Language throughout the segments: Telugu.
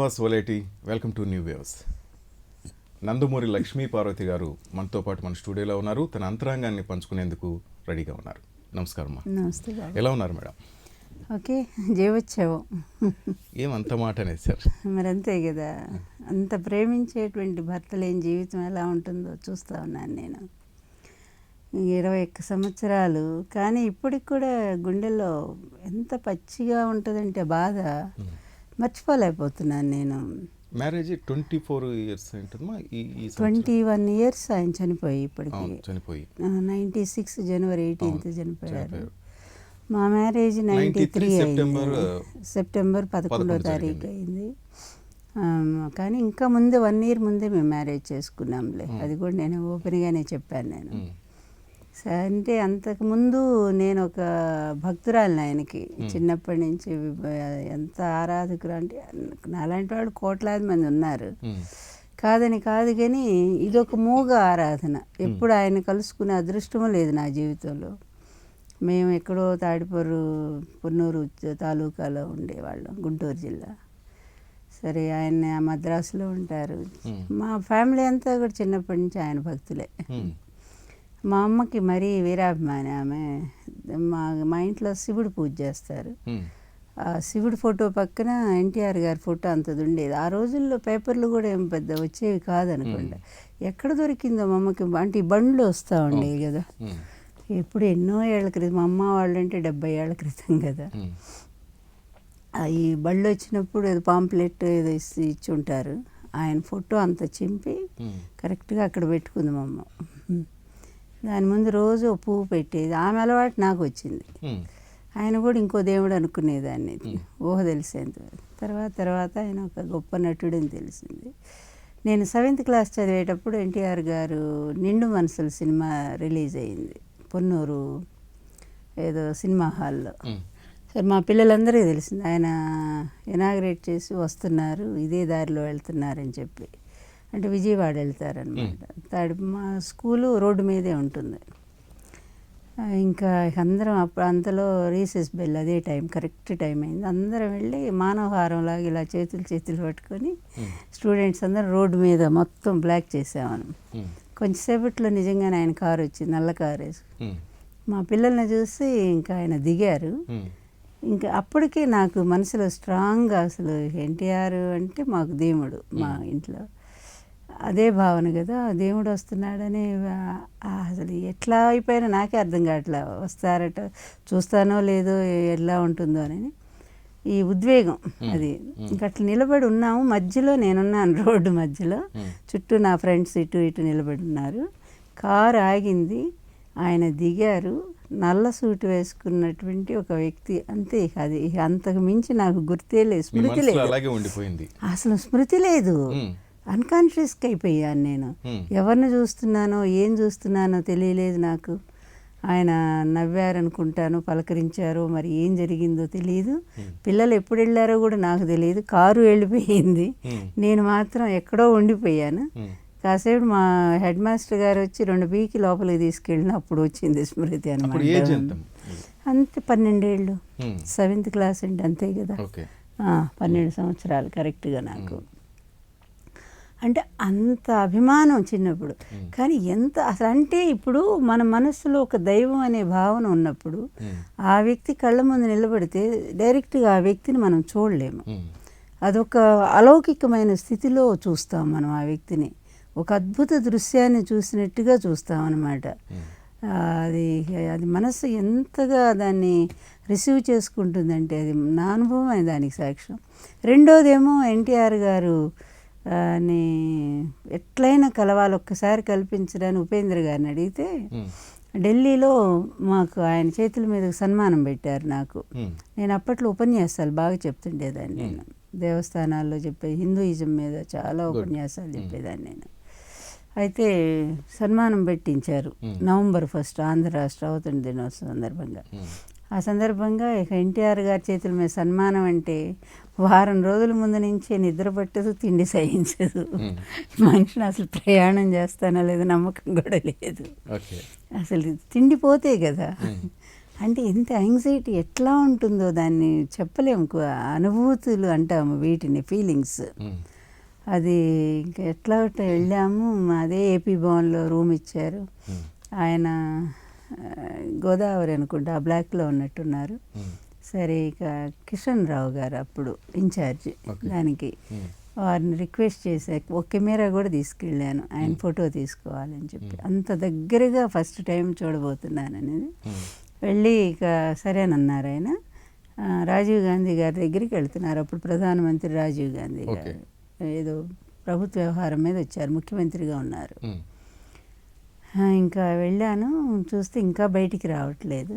Srinivas Oleti, welcome to New Waves. Nandamuri Lakshmi Parvathi గారు మనతో పాటు మన స్టూడియోలో ఉన్నారు. తన అంతరంగాన్ని పంచుకునేందుకు రెడీగా ఉన్నారు. నమస్కారం. నమస్తే. ఎలా ఉన్నారు మేడం? ఓకే, జీవోత్సవం. ఏమంత మాట అనేది సార్? మరి అంతే కదా, అంత ప్రేమించేటువంటి భర్త లేని జీవితం ఎలా ఉంటుందో చూస్తూ ఉన్నాను నేను. 21 సంవత్సరాలు, కానీ ఇప్పటికి కూడా గుండెల్లో ఎంత పచ్చిగా ఉంటుందంటే బాధ మర్చిపోలేకపోతున్నాను నేను. మ్యారేజ్ 24 years ఉంటుందమ్మా. 21 years ఆయన చనిపోయి, ఇప్పటికి చనిపోయి 96 జనవరి 18th చనిపోయారు. మా మ్యారేజ్ 93 అయింది, సెప్టెంబర్ 11వ తారీఖు అయింది. కానీ ఇంకా ముందే 1 year ముందే మేము మ్యారేజ్ చేసుకున్నాంలే. అది కూడా నేను ఓపెన్గానే చెప్పాను నేను. అంటే అంతకుముందు నేను ఒక భక్తురాలిని ఆయనకి, చిన్నప్పటి నుంచి. ఎంత ఆరాధకులు అంటే, నాలాంటి వాళ్ళు కోట్లాది మంది ఉన్నారు, కాదని కాదు, కానీ ఇదొక మూగ ఆరాధన. ఎప్పుడు ఆయన కలుసుకునే అదృష్టం లేదు నా జీవితంలో. మేము ఎక్కడో పొన్నూరు తాలూకాలో ఉండేవాళ్ళం, గుంటూరు జిల్లా. సరే, ఆయన మద్రాసులో ఉంటారు. మా ఫ్యామిలీ అంతా కూడా చిన్నప్పటి నుంచి ఆయన భక్తులే. మా అమ్మకి మరీ వీరాభిమాని ఆమె. మా ఇంట్లో శివుడు పూజ చేస్తారు. ఆ శివుడి ఫోటో పక్కన ఎన్టీఆర్ గారి ఫోటో అంతది ఉండేది. ఆ రోజుల్లో పేపర్లు కూడా ఏం పెద్ద వచ్చేవి కాదనుకోండి. ఎక్కడ దొరికిందో మా అమ్మకి, అంటే ఈ బండ్లు వస్తూ ఉండేవి కదా, ఎప్పుడు ఎన్నో ఏళ్ల క్రితం. మా అమ్మ వాళ్ళు అంటే 70 ఏళ్ల క్రితం కదా. ఈ బళ్ళు వచ్చినప్పుడు ఏదో పాంప్లెట్ ఏదో ఇచ్చి ఉంటారు. ఆయన ఫోటో అంత చింపి కరెక్ట్గా అక్కడ పెట్టుకుంది మా అమ్మ. దాని ముందు రోజు పువ్వు పెట్టేది. ఆమె అలవాటు నాకు వచ్చింది. ఆయన కూడా ఇంకో దేవుడు అనుకునేదాన్ని, ఊహ తెలిసేంత. తర్వాత ఆయన ఒక గొప్ప నటుడని తెలిసింది. నేను 7th క్లాస్ చదివేటప్పుడు ఎన్టీఆర్ గారు నిండు మనసులు సినిమా రిలీజ్ అయింది పొన్నూరు ఏదో సినిమా హాల్లో. సరే, మా పిల్లలందరికీ తెలిసింది ఆయన ఇనాగ్రేట్ చేసి వస్తున్నారు, ఇదే దారిలో వెళ్తున్నారని చెప్పి. అంటే విజయవాడ వెళ్తారనమాట. మా స్కూలు రోడ్డు మీదే ఉంటుంది. ఇంకా అందరం అంతలో రీసెస్ బెల్ అదే టైం, కరెక్ట్ టైం అయింది. అందరం వెళ్ళి మానవహారంలాగా ఇలా చేతులు పట్టుకొని స్టూడెంట్స్ అందరం రోడ్డు మీద మొత్తం బ్లాక్ చేసామని. కొంచెంసేపట్లో నిజంగానే ఆయన కారు వచ్చింది, నల్ల కారు వేసి. మా పిల్లల్ని చూసి ఇంకా ఆయన దిగారు. ఇంకా అప్పటికే నాకు మనసులో స్ట్రాంగ్గా అసలు ఎన్టీఆర్ అంటే మాకు దేవుడు, మా ఇంట్లో అదే భావన కదా. దేవుడు వస్తున్నాడని అసలు ఎట్లా అయిపోయినా నాకే అర్థం కావట్లా. వస్తారట, చూస్తానో లేదో, ఎలా ఉంటుందో అని ఈ ఉద్వేగం అది. ఇంక అట్లా నిలబడి ఉన్నాము. మధ్యలో నేనున్నాను, రోడ్డు మధ్యలో. చుట్టూ నా ఫ్రెండ్స్ ఇటు నిలబడి ఉన్నారు. కారు ఆగింది, ఆయన దిగారు. నల్ల సూటు వేసుకున్నటువంటి ఒక వ్యక్తి, అంతే. అది అంతకు మించి నాకు గుర్తే లేదు, స్మృతి లేదు, అసలు స్మృతి లేదు. అన్కాన్షియస్గా అయిపోయాను నేను. ఎవరిని చూస్తున్నానో ఏం చూస్తున్నానో తెలియలేదు నాకు. ఆయన నవ్వారనుకుంటాను, పలకరించారో, మరి ఏం జరిగిందో తెలియదు. పిల్లలు ఎప్పుడు వెళ్ళారో కూడా నాకు తెలియదు. కారు వెళ్ళిపోయింది, నేను మాత్రం ఎక్కడో ఉండిపోయాను. కాసేపు మా హెడ్ మాస్టర్ గారు వచ్చి 2 పీకి లోపలికి తీసుకెళ్ళిన అప్పుడు వచ్చింది స్మృతి అనమాట. అంతే, 12 ఏళ్ళు, 7th క్లాస్ అంటే అంతే కదా. 12 సంవత్సరాలు కరెక్ట్గా నాకు. అంటే అంత అభిమానం చిన్నప్పుడు. కానీ ఎంత అసలు అంటే, ఇప్పుడు మన మనసులో ఒక దైవం అనే భావన ఉన్నప్పుడు ఆ వ్యక్తి కళ్ళ ముందు నిలబడితే డైరెక్ట్గా ఆ వ్యక్తిని మనం చూడలేము. అదొక అలౌకికమైన స్థితిలో చూస్తాం మనం ఆ వ్యక్తిని. ఒక అద్భుత దృశ్యాన్ని చూసినట్టుగా చూస్తాం అన్నమాట. అది మనసు ఎంతగా దాన్ని రిసీవ్ చేసుకుంటుందంటే, అది నా అనుభవమే దానికి సాక్ష్యం. రెండోదేమో ఎన్టీఆర్ గారు ని ఎట్లయినా కలవాలి, ఒక్కసారి కల్పించడానికి ఉపేంద్ర గారిని అడిగితే ఢిల్లీలో మాకు ఆయన చేతుల మీద సన్మానం పెట్టారు నాకు. నేను అప్పట్లో ఉపన్యాసాలు బాగా చెప్తుండేదాన్ని. నేను దేవస్థానాల్లో హిందూయిజం మీద చాలా ఉపన్యాసాలు చెప్పేదాన్ని నేను. అయితే సన్మానం పెట్టించారు November 1 ఆంధ్ర రాష్ట్ర అవతరణ దినోత్సవం సందర్భంగా. ఆ సందర్భంగా ఎన్టీఆర్ గారి చేతుల మీద సన్మానం అంటే వారం రోజుల ముందు నుంచే నిద్ర పట్టదు, తిండి సహించదు. మనిషిని అసలు ప్రయాణం చేస్తానో లేదో నమ్మకం కూడా లేదు. అసలు తిండిపోతే కదా. అంటే ఎంత యాంగ్జైటీ ఎట్లా ఉంటుందో దాన్ని చెప్పలేము. అనుభూతులు అంటాము వీటిని, ఫీలింగ్స్. అది ఇంకా ఎట్లా వెళ్ళాము. అదే ఏపీ భవన్లో రూమ్ ఇచ్చారు. ఆయన గోదావరి అనుకుంటా ఆ బ్లాక్లో ఉన్నట్టున్నారు. సరే ఇక కిషన్ రావు గారు అప్పుడు ఇన్ఛార్జ్ దానికి, వారిని రిక్వెస్ట్ చేసా. ఒక కెమెరా కూడా తీసుకెళ్ళాను ఆయన ఫోటో తీసుకోవాలని చెప్పి. అంత దగ్గరగా ఫస్ట్ టైం చూడబోతున్నాను అనేది. వెళ్ళి ఇక సరేనన్నారు ఆయన. రాజీవ్ గాంధీ గారి దగ్గరికి వెళ్తున్నారు. అప్పుడు ప్రధానమంత్రి రాజీవ్ గాంధీ గారు ఏదో ప్రభుత్వ వ్యవహారం మీద వచ్చారు, ముఖ్యమంత్రిగా ఉన్నారు. ఇంకా వెళ్ళాను. చూస్తే ఇంకా బయటికి రావట్లేదు.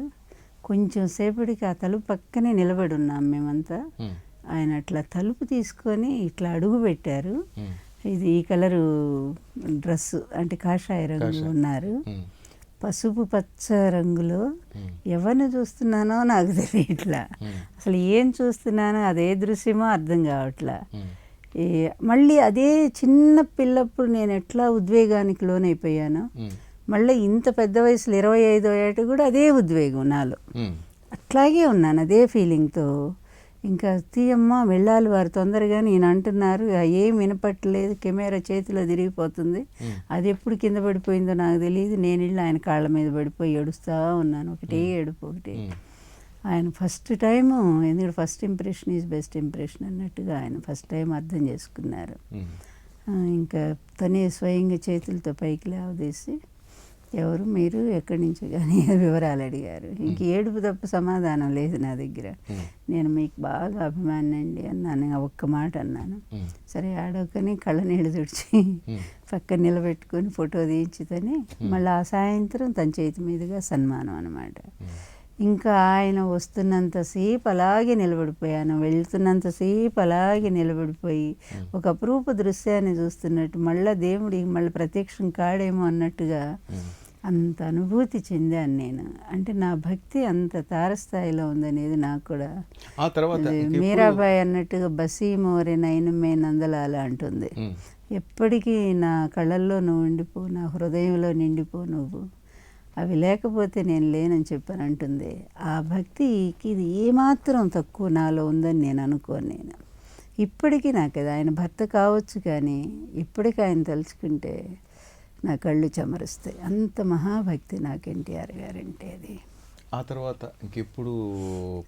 కొంచెం సేపటికి ఆ తలుపు పక్కనే నిలబడి ఉన్నాం మేమంతా. ఆయన అట్లా తలుపు తీసుకొని ఇట్లా అడుగు పెట్టారు. ఇది ఈ కలరు డ్రెస్సు అంటే కాషాయ రంగు ఉన్నారు. పసుపు పచ్చ రంగులో ఎవరిని చూస్తున్నానో నాకు తెలియట్లా. అసలు ఏం చూస్తున్నానో అదే దృశ్యమో అర్థం కావట్లా. మళ్ళీ అదే చిన్న పిల్లప్పుడు నేను ఎట్లా ఉద్వేగానికి లోనైపోయానో, మళ్ళీ ఇంత పెద్ద వయసులో 25వ ఏట కూడా అదే ఉద్వేగం నాలో. అట్లాగే ఉన్నాను అదే ఫీలింగ్తో. ఇంకా తీయమ్మ వెళ్ళాలి వారు తొందరగా, నేను అంటున్నారు ఏం వినపట్టలేదు. కెమెరా చేతిలో తిరిగిపోతుంది. అది ఎప్పుడు కింద పడిపోయిందో నాకు తెలియదు. నేను వెళ్ళి ఆయన కాళ్ళ మీద పడిపోయి ఏడుస్తూ ఉన్నాను. ఒకటే ఏడుపు, ఒకటే. ఆయన ఫస్ట్ టైము, ఎందుకంటే first impression is best impression అన్నట్టుగా ఆయన ఫస్ట్ టైం అర్థం చేసుకున్నారు. ఇంకా తనే స్వయంగా చేతులతో పైకి లేవదీసి, ఎవరు మీరు, ఎక్కడి నుంచి కానీ వివరాలు అడిగారు. ఇంక ఏడుపు తప్ప సమాధానం లేదు నా దగ్గర. నేను మీకు బాగా అభిమాని అండి అన్నాను. ఒక్క మాట అన్నాను. సరే ఆడొకని కళ్ళ నీళ్ళు తుడిచి పక్కన నిలబెట్టుకొని ఫోటో తీయించుతని మళ్ళీ ఆ సాయంత్రం తన చేతి మీదుగా సన్మానం అనమాట. ఇంకా ఆయన వస్తున్నంతసేపు అలాగే నిలబడిపోయాను, వెళ్తున్నంతసేపు అలాగే నిలబడిపోయి ఒక అపురూప దృశ్యాన్ని చూస్తున్నట్టు, మళ్ళీ దేవుడికి మళ్ళీ ప్రత్యక్షం కాడేమో అన్నట్టుగా అంత అనుభూతి చెందాను నేను. అంటే నా భక్తి అంత తారస్థాయిలో ఉందనేది నాకు కూడా. ఆ తర్వాత మీరాబాయి అన్నట్టుగా బసీ మోరే నైనమే నందలాల అంటుంది, ఎప్పటికీ నా కళ్ళల్లో నువ్వు ఉండిపో, నా హృదయంలో నిండిపో నువ్వు, అవి లేకపోతే నేను లేనని చెప్పని అంటుంది. ఆ భక్తికి ఇది ఏమాత్రం తక్కువ నాలో ఉందని నేను అనుకోను. నేను ఇప్పటికీ నాకు అది ఆయన భర్త కావచ్చు కానీ ఇప్పటికీ ఆయన తలుచుకుంటే నా కళ్ళు చెమరుస్తాయి. అంత మహాభక్తి నాకు ఎన్టీఆర్ గారంటే. అది ఆ తర్వాత ఇంకెప్పుడు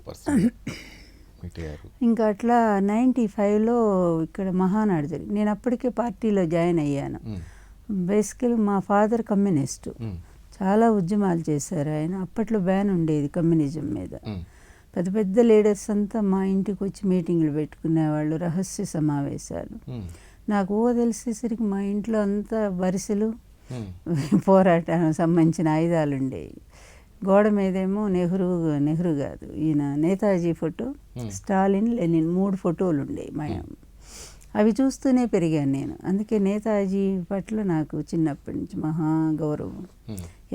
పర్సన్ మీట్ అయ్యారు? ఇంకా అట్లా 95లో ఇక్కడ మహానాడు జరిగింది. నేను అప్పటికే పార్టీలో జాయిన్ అయ్యాను. బేసికలీ మా ఫాదర్ కమ్యూనిస్టు, చాలా ఉద్యమాలు చేశారు ఆయన. అప్పట్లో బ్యాన్ ఉండేది కమ్యూనిజం మీద. పెద్ద పెద్ద లీడర్స్ అంతా మా ఇంటికి వచ్చి మీటింగ్లు పెట్టుకునేవాళ్ళు, రహస్య సమావేశాలు. నాకు తెలిసేసరికి మా ఇంట్లో అంతా వరుసలు, పోరాటానికి సంబంధించిన ఆయుధాలు ఉండేవి. గోడ మీదేమో నెహ్రూ కాదు ఈయన నేతాజీ ఫోటో, స్టాలిన్, లెనిన్ 3 ఫోటోలు ఉండేవి మా. అవి చూస్తూనే పెరిగాను నేను. అందుకే నేతాజీ పట్ల నాకు చిన్నప్పటి నుంచి మహా గౌరవం.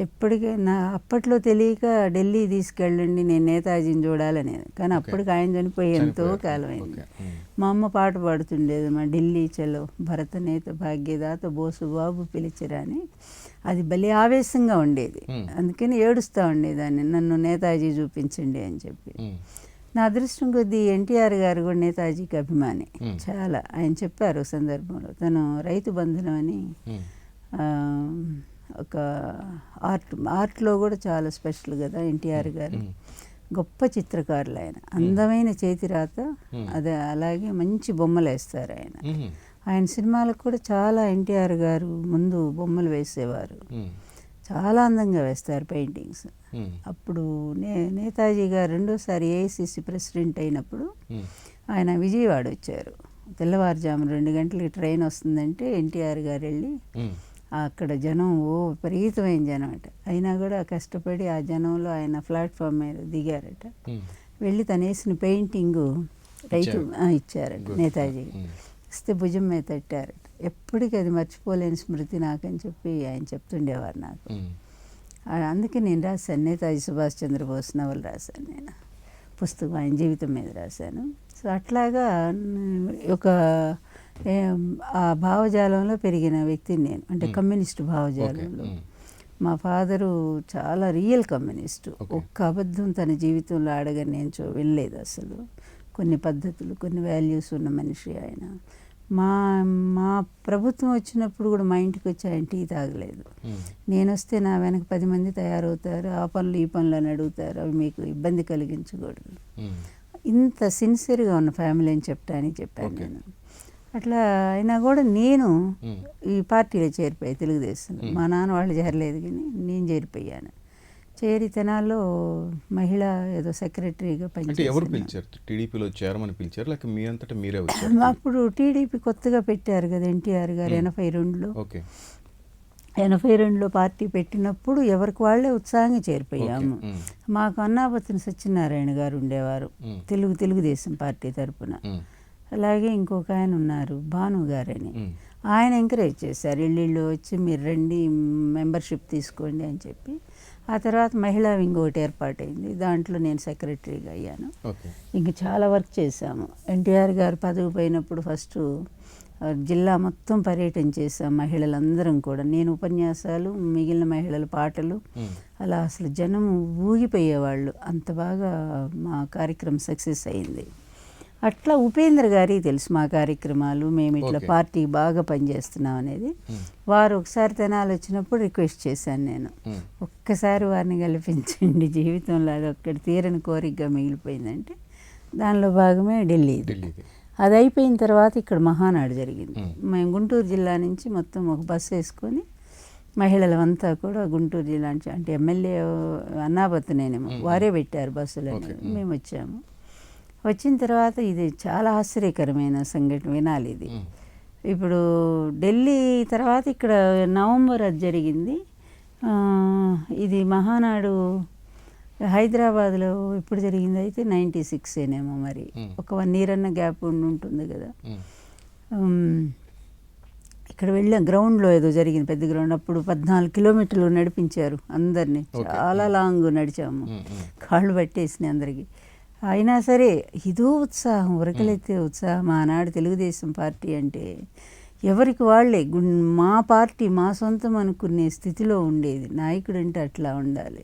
ఎప్పటికైనా అప్పట్లో తెలియక ఢిల్లీ తీసుకెళ్ళండి నేను నేతాజీని చూడాలనేది, కానీ అప్పటికి ఆయన చనిపోయి ఎంతో కాలమైంది. మా అమ్మ పాట పాడుతుండేది, మా ఢిల్లీ చలో భరత నేత భాగ్యదాత బోసు బాబు పిలిచిరా అని. అది భలే ఆవేశంగా ఉండేది. అందుకని ఏడుస్తూ ఉండేదాన్ని, నన్ను నేతాజీ చూపించండి అని చెప్పి. నా అదృష్టం కొద్దీ ఎన్టీఆర్ గారు కూడా నేతాజీకి అభిమాని చాలా. ఆయన చెప్పారు సందర్భంలో, తను రైతు బంధనం అని ఒక ఆర్ట్లో కూడా చాలా స్పెషల్ కదా ఎన్టీఆర్ గారు. గొప్ప చిత్రకారులు ఆయన, అందమైన చేతిరాత, అదే అలాగే మంచి బొమ్మలు వేస్తారు ఆయన. ఆయన సినిమాలకు కూడా చాలా ఎన్టీఆర్ గారు ముందు బొమ్మలు వేసేవారు, చాలా అందంగా వేస్తారు పెయింటింగ్స్. అప్పుడు నేతాజీ గారు రెండోసారి ఏఐసిసి ప్రెసిడెంట్ అయినప్పుడు ఆయన విజయవాడ వచ్చారు. తెల్లవారుజామున 2 గంటలకి ట్రైన్ వస్తుందంటే ఎన్టీఆర్ గారు వెళ్ళి అక్కడ జనం విపరీతమైన జనం అట. అయినా కూడా కష్టపడి ఆ జనంలో ఆయన ప్లాట్ఫామ్ మీద దిగారట. వెళ్ళి తను వేసిన పెయింటింగు రైతు ఇచ్చారట నేతాజీ. ఇస్తే భుజం మీద తట్టారట. ఎప్పటికీ అది మర్చిపోలేని స్మృతి నాకని చెప్పి ఆయన చెప్తుండేవారు నాకు. అందుకే నేను రాశాను, నేతాజీ సుభాష్ చంద్రబోస్ నవలు రాశాను నేను, పుస్తకం ఆయన జీవితం మీద రాశాను. సో అట్లాగా ఒక ఆ భావజాలంలో పెరిగిన వ్యక్తిని నేను, అంటే కమ్యూనిస్టు భావజాలంలో. మా ఫాదరు చాలా రియల్ కమ్యూనిస్టు. ఒక్క అబద్ధం తన జీవితంలో ఆడగానే నేను వెళ్ళలేదు అసలు. కొన్ని పద్ధతులు, కొన్ని వాల్యూస్ ఉన్న మనిషి ఆయన. మా మా ప్రభుత్వం వచ్చినప్పుడు కూడా మా ఇంటికి వచ్చి ఆయన టీ తాగలేదు. నేను వస్తే నా వెనక 10 మంది తయారవుతారు, ఆ పనులు ఈ పనులు అని అడుగుతారు, అవి మీకు ఇబ్బంది కలిగించకూడదు. ఇంత సిన్సియర్గా ఉన్న ఫ్యామిలీ అని చెప్పాను నేను. అట్లా అయినా కూడా నేను ఈ పార్టీలో చేరిపోయాను, తెలుగుదేశంలో. మా నాన్న వాళ్ళు చేరలేదు కానీ నేను చేరిపోయాను. చేరి తెనాల్లో మహిళ ఏదో సెక్రటరీగా పనిచేశారు. టీడీపీలో చేరమని పిలిచారు లేక మీ అంతటా మీరే వచ్చారు? అప్పుడు టీడీపీ కొత్తగా పెట్టారు కదా ఎన్టీఆర్ గారు 82లో. 82లో పార్టీ పెట్టినప్పుడు ఎవరికి వాళ్ళే ఉత్సాహంగా చేరిపోయాము. మాకు అన్నాపతిని సత్యనారాయణ గారు ఉండేవారు తెలుగుదేశం పార్టీ తరఫున. అలాగే ఇంకొక ఆయన ఉన్నారు భాను గారని, ఆయన ఎంకరేజ్ చేశారు, ఇళ్ళు వచ్చి మీరు రండి మెంబర్షిప్ తీసుకోండి అని చెప్పి. ఆ తర్వాత మహిళా వింగ్ ఒకటి ఏర్పాటైంది, దాంట్లో నేను సెక్రటరీగా అయ్యాను. ఇంక చాలా వర్క్ చేశాము. ఎన్టీఆర్ గారు పదవి పోయినప్పుడు ఫస్ట్ జిల్లా మొత్తం పర్యటన చేశాం మహిళలందరం కూడా. నేను ఉపన్యాసాలు, మిగిలిన మహిళల పాటలు, అలా అసలు జనం ఊగిపోయేవాళ్ళు. అంత బాగా మా కార్యక్రమం సక్సెస్ అయింది. అట్లా ఉపేంద్ర గారికి తెలుసు మా కార్యక్రమాలు, మేము ఇట్లా పార్టీ బాగా పనిచేస్తున్నాం అనేది. వారు ఒకసారి తెనాలి వచ్చినప్పుడు రిక్వెస్ట్ చేశాను నేను, ఒక్కసారి వారిని కల్పించండి, జీవితంలో అది ఒక్కటి తీరని కోరికగా మిగిలిపోయిందంటే దానిలో భాగమే ఢిల్లీ. అది అయిపోయిన తర్వాత ఇక్కడ మహానాడు జరిగింది. మేము గుంటూరు జిల్లా నుంచి మొత్తం ఒక బస్సు వేసుకొని మహిళలంతా కూడా గుంటూరు జిల్లా నుంచి, అంటే ఎమ్మెల్యే అన్నాబత్తునేనేమో వారే పెట్టారు బస్సులని, మేము వచ్చాము. వచ్చిన తర్వాత ఇది చాలా ఆశ్చర్యకరమైన సంఘటన, వినాలి ఇది. ఇప్పుడు ఢిల్లీ తర్వాత ఇక్కడ నవంబర్ అది జరిగింది. ఇది మహానాడు హైదరాబాద్లో ఎప్పుడు జరిగింది అయితే 96 ఏనేమో, మరి ఒక 1 year అన్న గ్యాప్ ఉంటుంది కదా. ఇక్కడ వెళ్ళాం, గ్రౌండ్లో ఏదో జరిగింది, పెద్ద గ్రౌండ్. అప్పుడు 14 kilometers నడిపించారు అందరినీ, చాలా లాంగ్ నడిచాము, కాళ్ళు పట్టేసినాయి అందరికీ. అయినా సరే ఇదో ఉత్సాహం, ఉరకలెత్తే ఉత్సాహం. ఆనాడు తెలుగుదేశం పార్టీ అంటే ఎవరికి వాళ్ళే మా పార్టీ మా సొంతం అనుకునే స్థితిలో ఉండేది. నాయకుడు అంటే అట్లా ఉండాలి.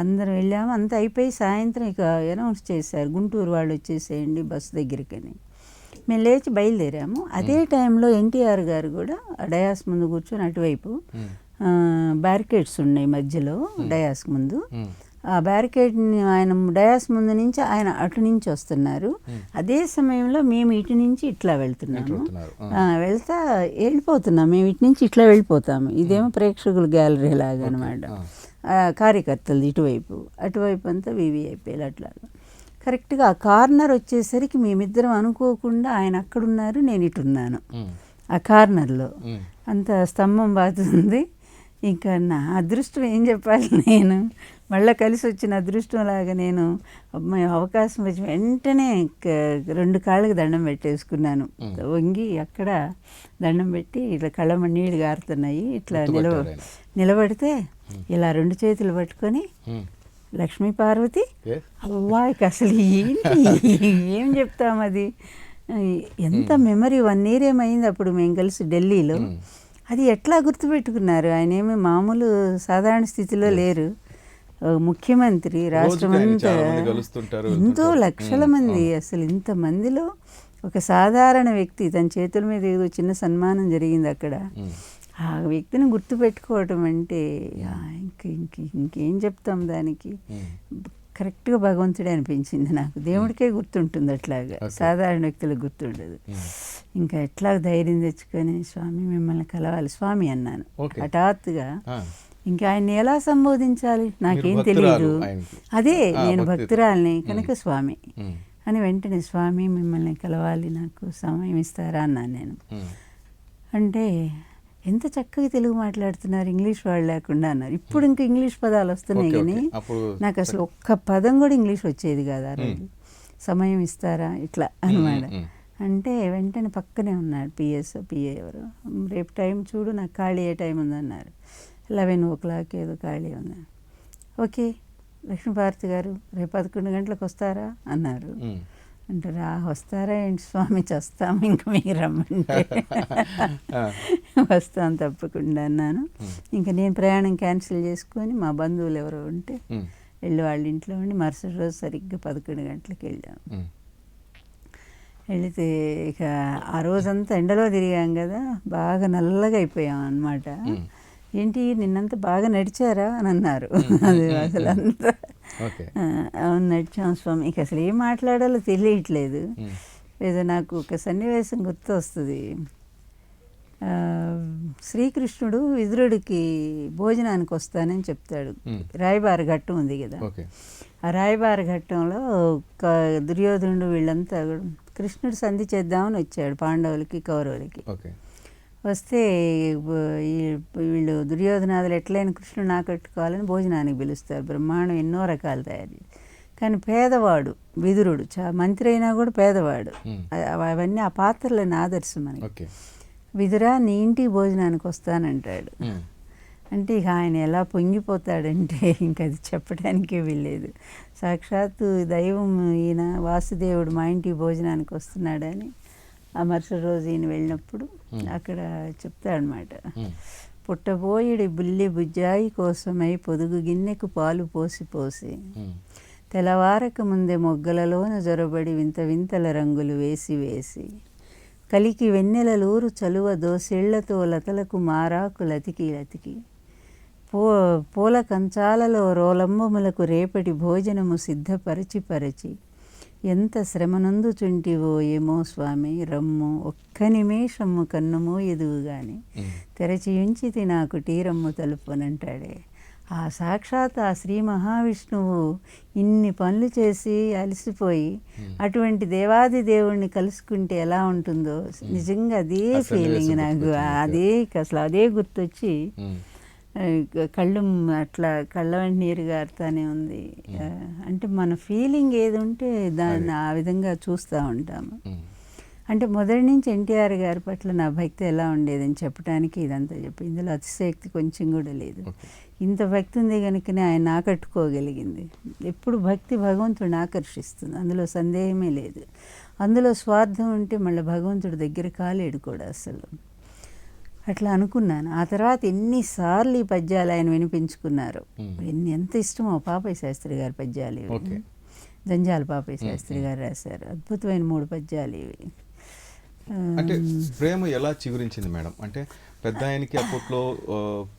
అందరం వెళ్ళాము, అంతా అయిపోయి సాయంత్రం ఇక అనౌన్స్ చేశారు, గుంటూరు వాళ్ళు వచ్చేసేయండి బస్సు దగ్గరికని. మేము లేచి బయలుదేరాము. అదే టైంలో ఎన్టీఆర్ గారు కూడా డయాస్ ముందు కూర్చొని, అటువైపు బ్యారికేడ్స్ ఉన్నాయి మధ్యలో డయాస్ ముందు. ఆ బ్యారికేడ్ని ఆయన డయాస్ ముందు నుంచి ఆయన అటు నుంచి వస్తున్నారు. అదే సమయంలో మేము ఇటు నుంచి ఇట్లా వెళ్తున్నాము. వెళ్తా వెళ్ళిపోతున్నాం, మేము ఇటు నుంచి ఇట్లా వెళ్ళిపోతాము. ఇదేమో ప్రేక్షకుల గ్యాలరీ లాగా అనమాట. కార్యకర్తలు ఇటువైపు, అటువైపు అంతా వివిఐపీలు అట్లాగా. కరెక్ట్గా ఆ కార్నర్ వచ్చేసరికి మేమిద్దరం అనుకోకుండా ఆయన అక్కడున్నారు, నేను ఇటున్నాను. ఆ కార్నర్లో అంత స్తంభం బాతుంది. ఇంకా నా అదృష్టం ఏం చెప్పాలి, నేను మళ్ళీ కలిసి వచ్చిన అదృష్టం లాగా నేను అవకాశం వచ్చి వెంటనే 2 కాళ్ళకి దండం పెట్టేసుకున్నాను. వంగి అక్కడ దండం పెట్టి ఇట్లా కళ్ళమ్మ నీళ్ళు గారుతున్నాయి, ఇట్లా నిలబడితే ఇలా 2 చేతులు పట్టుకొని లక్ష్మీ పార్వతి, అవ్వాయికి అసలు ఏంటి ఏం చెప్తాం, అది ఎంత మెమరీ. 1 year ఏమైంది అప్పుడు మేము కలిసి ఢిల్లీలో. అది ఎట్లా గుర్తుపెట్టుకున్నారు, ఆయన ఏమి మామూలు సాధారణ స్థితిలో లేరు, ముఖ్యమంత్రి, రాష్ట్రం అంతా ఎంతో లక్షల మంది. అసలు ఇంతమందిలో ఒక సాధారణ వ్యక్తి, తన చేతుల మీద ఏదో చిన్న సన్మానం జరిగింది అక్కడ. ఆ వ్యక్తిని గుర్తుపెట్టుకోవటం అంటే ఇంకేం చెప్తాం దానికి. కరెక్ట్గా భగవంతుడే అనిపించింది నాకు. దేవుడికే గుర్తుంటుంది అట్లాగా, సాధారణ వ్యక్తులకు గుర్తుండదు. ఇంకా ఎట్లా ధైర్యం తెచ్చుకొని స్వామి మిమ్మల్ని కలవాలి స్వామి అన్నాను హఠాత్తుగా. ఇంకా ఆయన్ని ఎలా సంబోధించాలి నాకేం తెలియదు. అదే నేను భక్తురాల్ని కనుక స్వామి అని వెంటనే స్వామి మిమ్మల్ని కలవాలి, నాకు సమయం ఇస్తారా అన్నాను నేను. అంటే ఎంత చక్కగా తెలుగు మాట్లాడుతున్నారు, ఇంగ్లీష్ వాళ్ళు లేకుండా అన్నారు. ఇప్పుడు ఇంకా ఇంగ్లీష్ పదాలు వస్తున్నాయి కానీ నాకు అసలు ఒక్క పదం కూడా ఇంగ్లీష్ వచ్చేది కాదు ఆ రోజు. సమయం ఇస్తారా ఇట్లా అనమాట. అంటే వెంటనే పక్కనే ఉన్నాడు పిఏ ఎవరు, రేపు టైం చూడు నాకు ఖాళీ ఏ టైం ఉందన్నారు. 11 o'clock ఏదో ఖాళీ ఉంది. ఓకే లక్ష్మీభారతి గారు రేపు 11 గంటలకు వస్తారా అన్నారు. అంటే వస్తారా ఏంటి స్వామి, చస్తాము ఇంకా మీరు రమ్మంటే వస్తాం తప్పకుండా అన్నాను. ఇంకా నేను ప్రయాణం క్యాన్సిల్ చేసుకొని మా బంధువులు ఎవరో ఉంటే వెళ్ళి వాళ్ళ ఇంట్లో ఉండి మరుసటి రోజు సరిగ్గా 11 గంటలకు వెళ్ళాము. వెళితే ఇక ఆ రోజంతా ఎండలో తిరిగాం కదా, బాగా నల్లగా అయిపోయాం అన్నమాట. ఏంటి నిన్నంతా బాగా నడిచారా అని అన్నారు. అది అసలు అంతా అవును నడిచాం స్వామి. ఇక అసలు ఏం మాట్లాడాలో తెలియట్లేదు. ఏదో నాకు ఒక సన్నివేశం గుర్తు వస్తుంది. శ్రీకృష్ణుడు విదురుడికి భోజనానికి వస్తానని చెప్తాడు. రాయబార ఘట్టం ఉంది కదా, ఆ రాయబార ఘట్టంలో దుర్యోధనుడు వీళ్ళంతా కృష్ణుడు సంధి చేద్దామని వచ్చాడు పాండవులకి కౌరవులకి. వస్తే వీళ్ళు దుర్యోధనాదులు ఎట్లయినా కృష్ణుడు నాకట్టుకోవాలని భోజనానికి పిలుస్తారు. బ్రహ్మాండం ఎన్నో రకాలు తయారు. కానీ పేదవాడు విదురుడు, మంత్రి అయినా కూడా పేదవాడు. అవన్నీ ఆ పాత్రలని ఆదర్శం మనకి. విదురా నీ ఇంటికి భోజనానికి వస్తానంటాడు. అంటే ఇక ఆయన ఎలా పొంగిపోతాడంటే ఇంక అది చెప్పడానికే వీల్లేదు. సాక్షాత్తు దైవం ఈయన వాసుదేవుడు మా ఇంటికి భోజనానికి వస్తున్నాడని ఆ మరుసటి రోజు ఈయన వెళ్ళినప్పుడు అక్కడ చెప్తాడనమాట. పుట్టబోయిడి బుల్లి బుజ్జాయి కోసమై పొదుగు గిన్నెకు పాలు పోసి పోసి తెల్లవారక ముందే మొగ్గలలోన జొరబడి వింత వింతల రంగులు వేసి వేసి కలికి వెన్నెలలూరు చలువ దోసిళ్లతో లతలకు మారాకు లతికి లతికి పూల కంచాలలో రోలంబములకు రేపటి భోజనము సిద్ధపరచి పరచి ఎంత శ్రమనందుచుంటివో ఏమో స్వామి రమ్ము ఒక్క నిమేషము కన్నుమో ఎదుగుగాని తెరచి ఉంచితి నాకు టీరమ్ము తలుపునంటాడే. ఆ సాక్షాత్ ఆ శ్రీ మహావిష్ణువు ఇన్ని పనులు చేసి అలసిపోయి అటువంటి దేవాది దేవుణ్ణి కలుసుకుంటే ఎలా ఉంటుందో నిజంగా అదే ఫీలింగ్ నాకు. అదే అసలు అదే గుర్తొచ్చి కళ్ళు అట్లా కళ్ళ వెంట నీరు గారుతానే ఉంది. అంటే మన ఫీలింగ్ ఏది ఉంటే దాన్ని ఆ విధంగా చూస్తూ ఉంటాము. అంటే మొదటి నుంచి ఎన్టీఆర్ గారి పట్ల నా భక్తి ఎలా ఉండేదని చెప్పడానికి ఇదంతా చెప్పి, ఇందులో అతిశయోక్తి కొంచెం కూడా లేదు. ఇంత భక్తి ఉంది కనుకనే ఆయన ఆకట్టుకోగలిగింది. ఎప్పుడు భక్తి భగవంతుడిని ఆకర్షిస్తుంది, అందులో సందేహమే లేదు. అందులో స్వార్థం ఉంటే మళ్ళీ భగవంతుడి దగ్గర కాలేడు కూడా అసలు. అట్లా అనుకున్నాను. ఆ తర్వాత ఎన్నిసార్లు ఈ పద్యాలు ఆయన వినిపించుకున్నారు. ఎంత ఇష్టమో పాపయ్య శాస్త్రి గారి పద్యాలు ఇవి. జంజాల పాపయ్య శాస్త్రి గారు రాశారు అద్భుతమైన 3 పద్యాలు ఇవి. అంటే ప్రేమ ఎలా చిగురించింది మేడం? అంటే పెద్ద ఆయనకి అప్పట్లో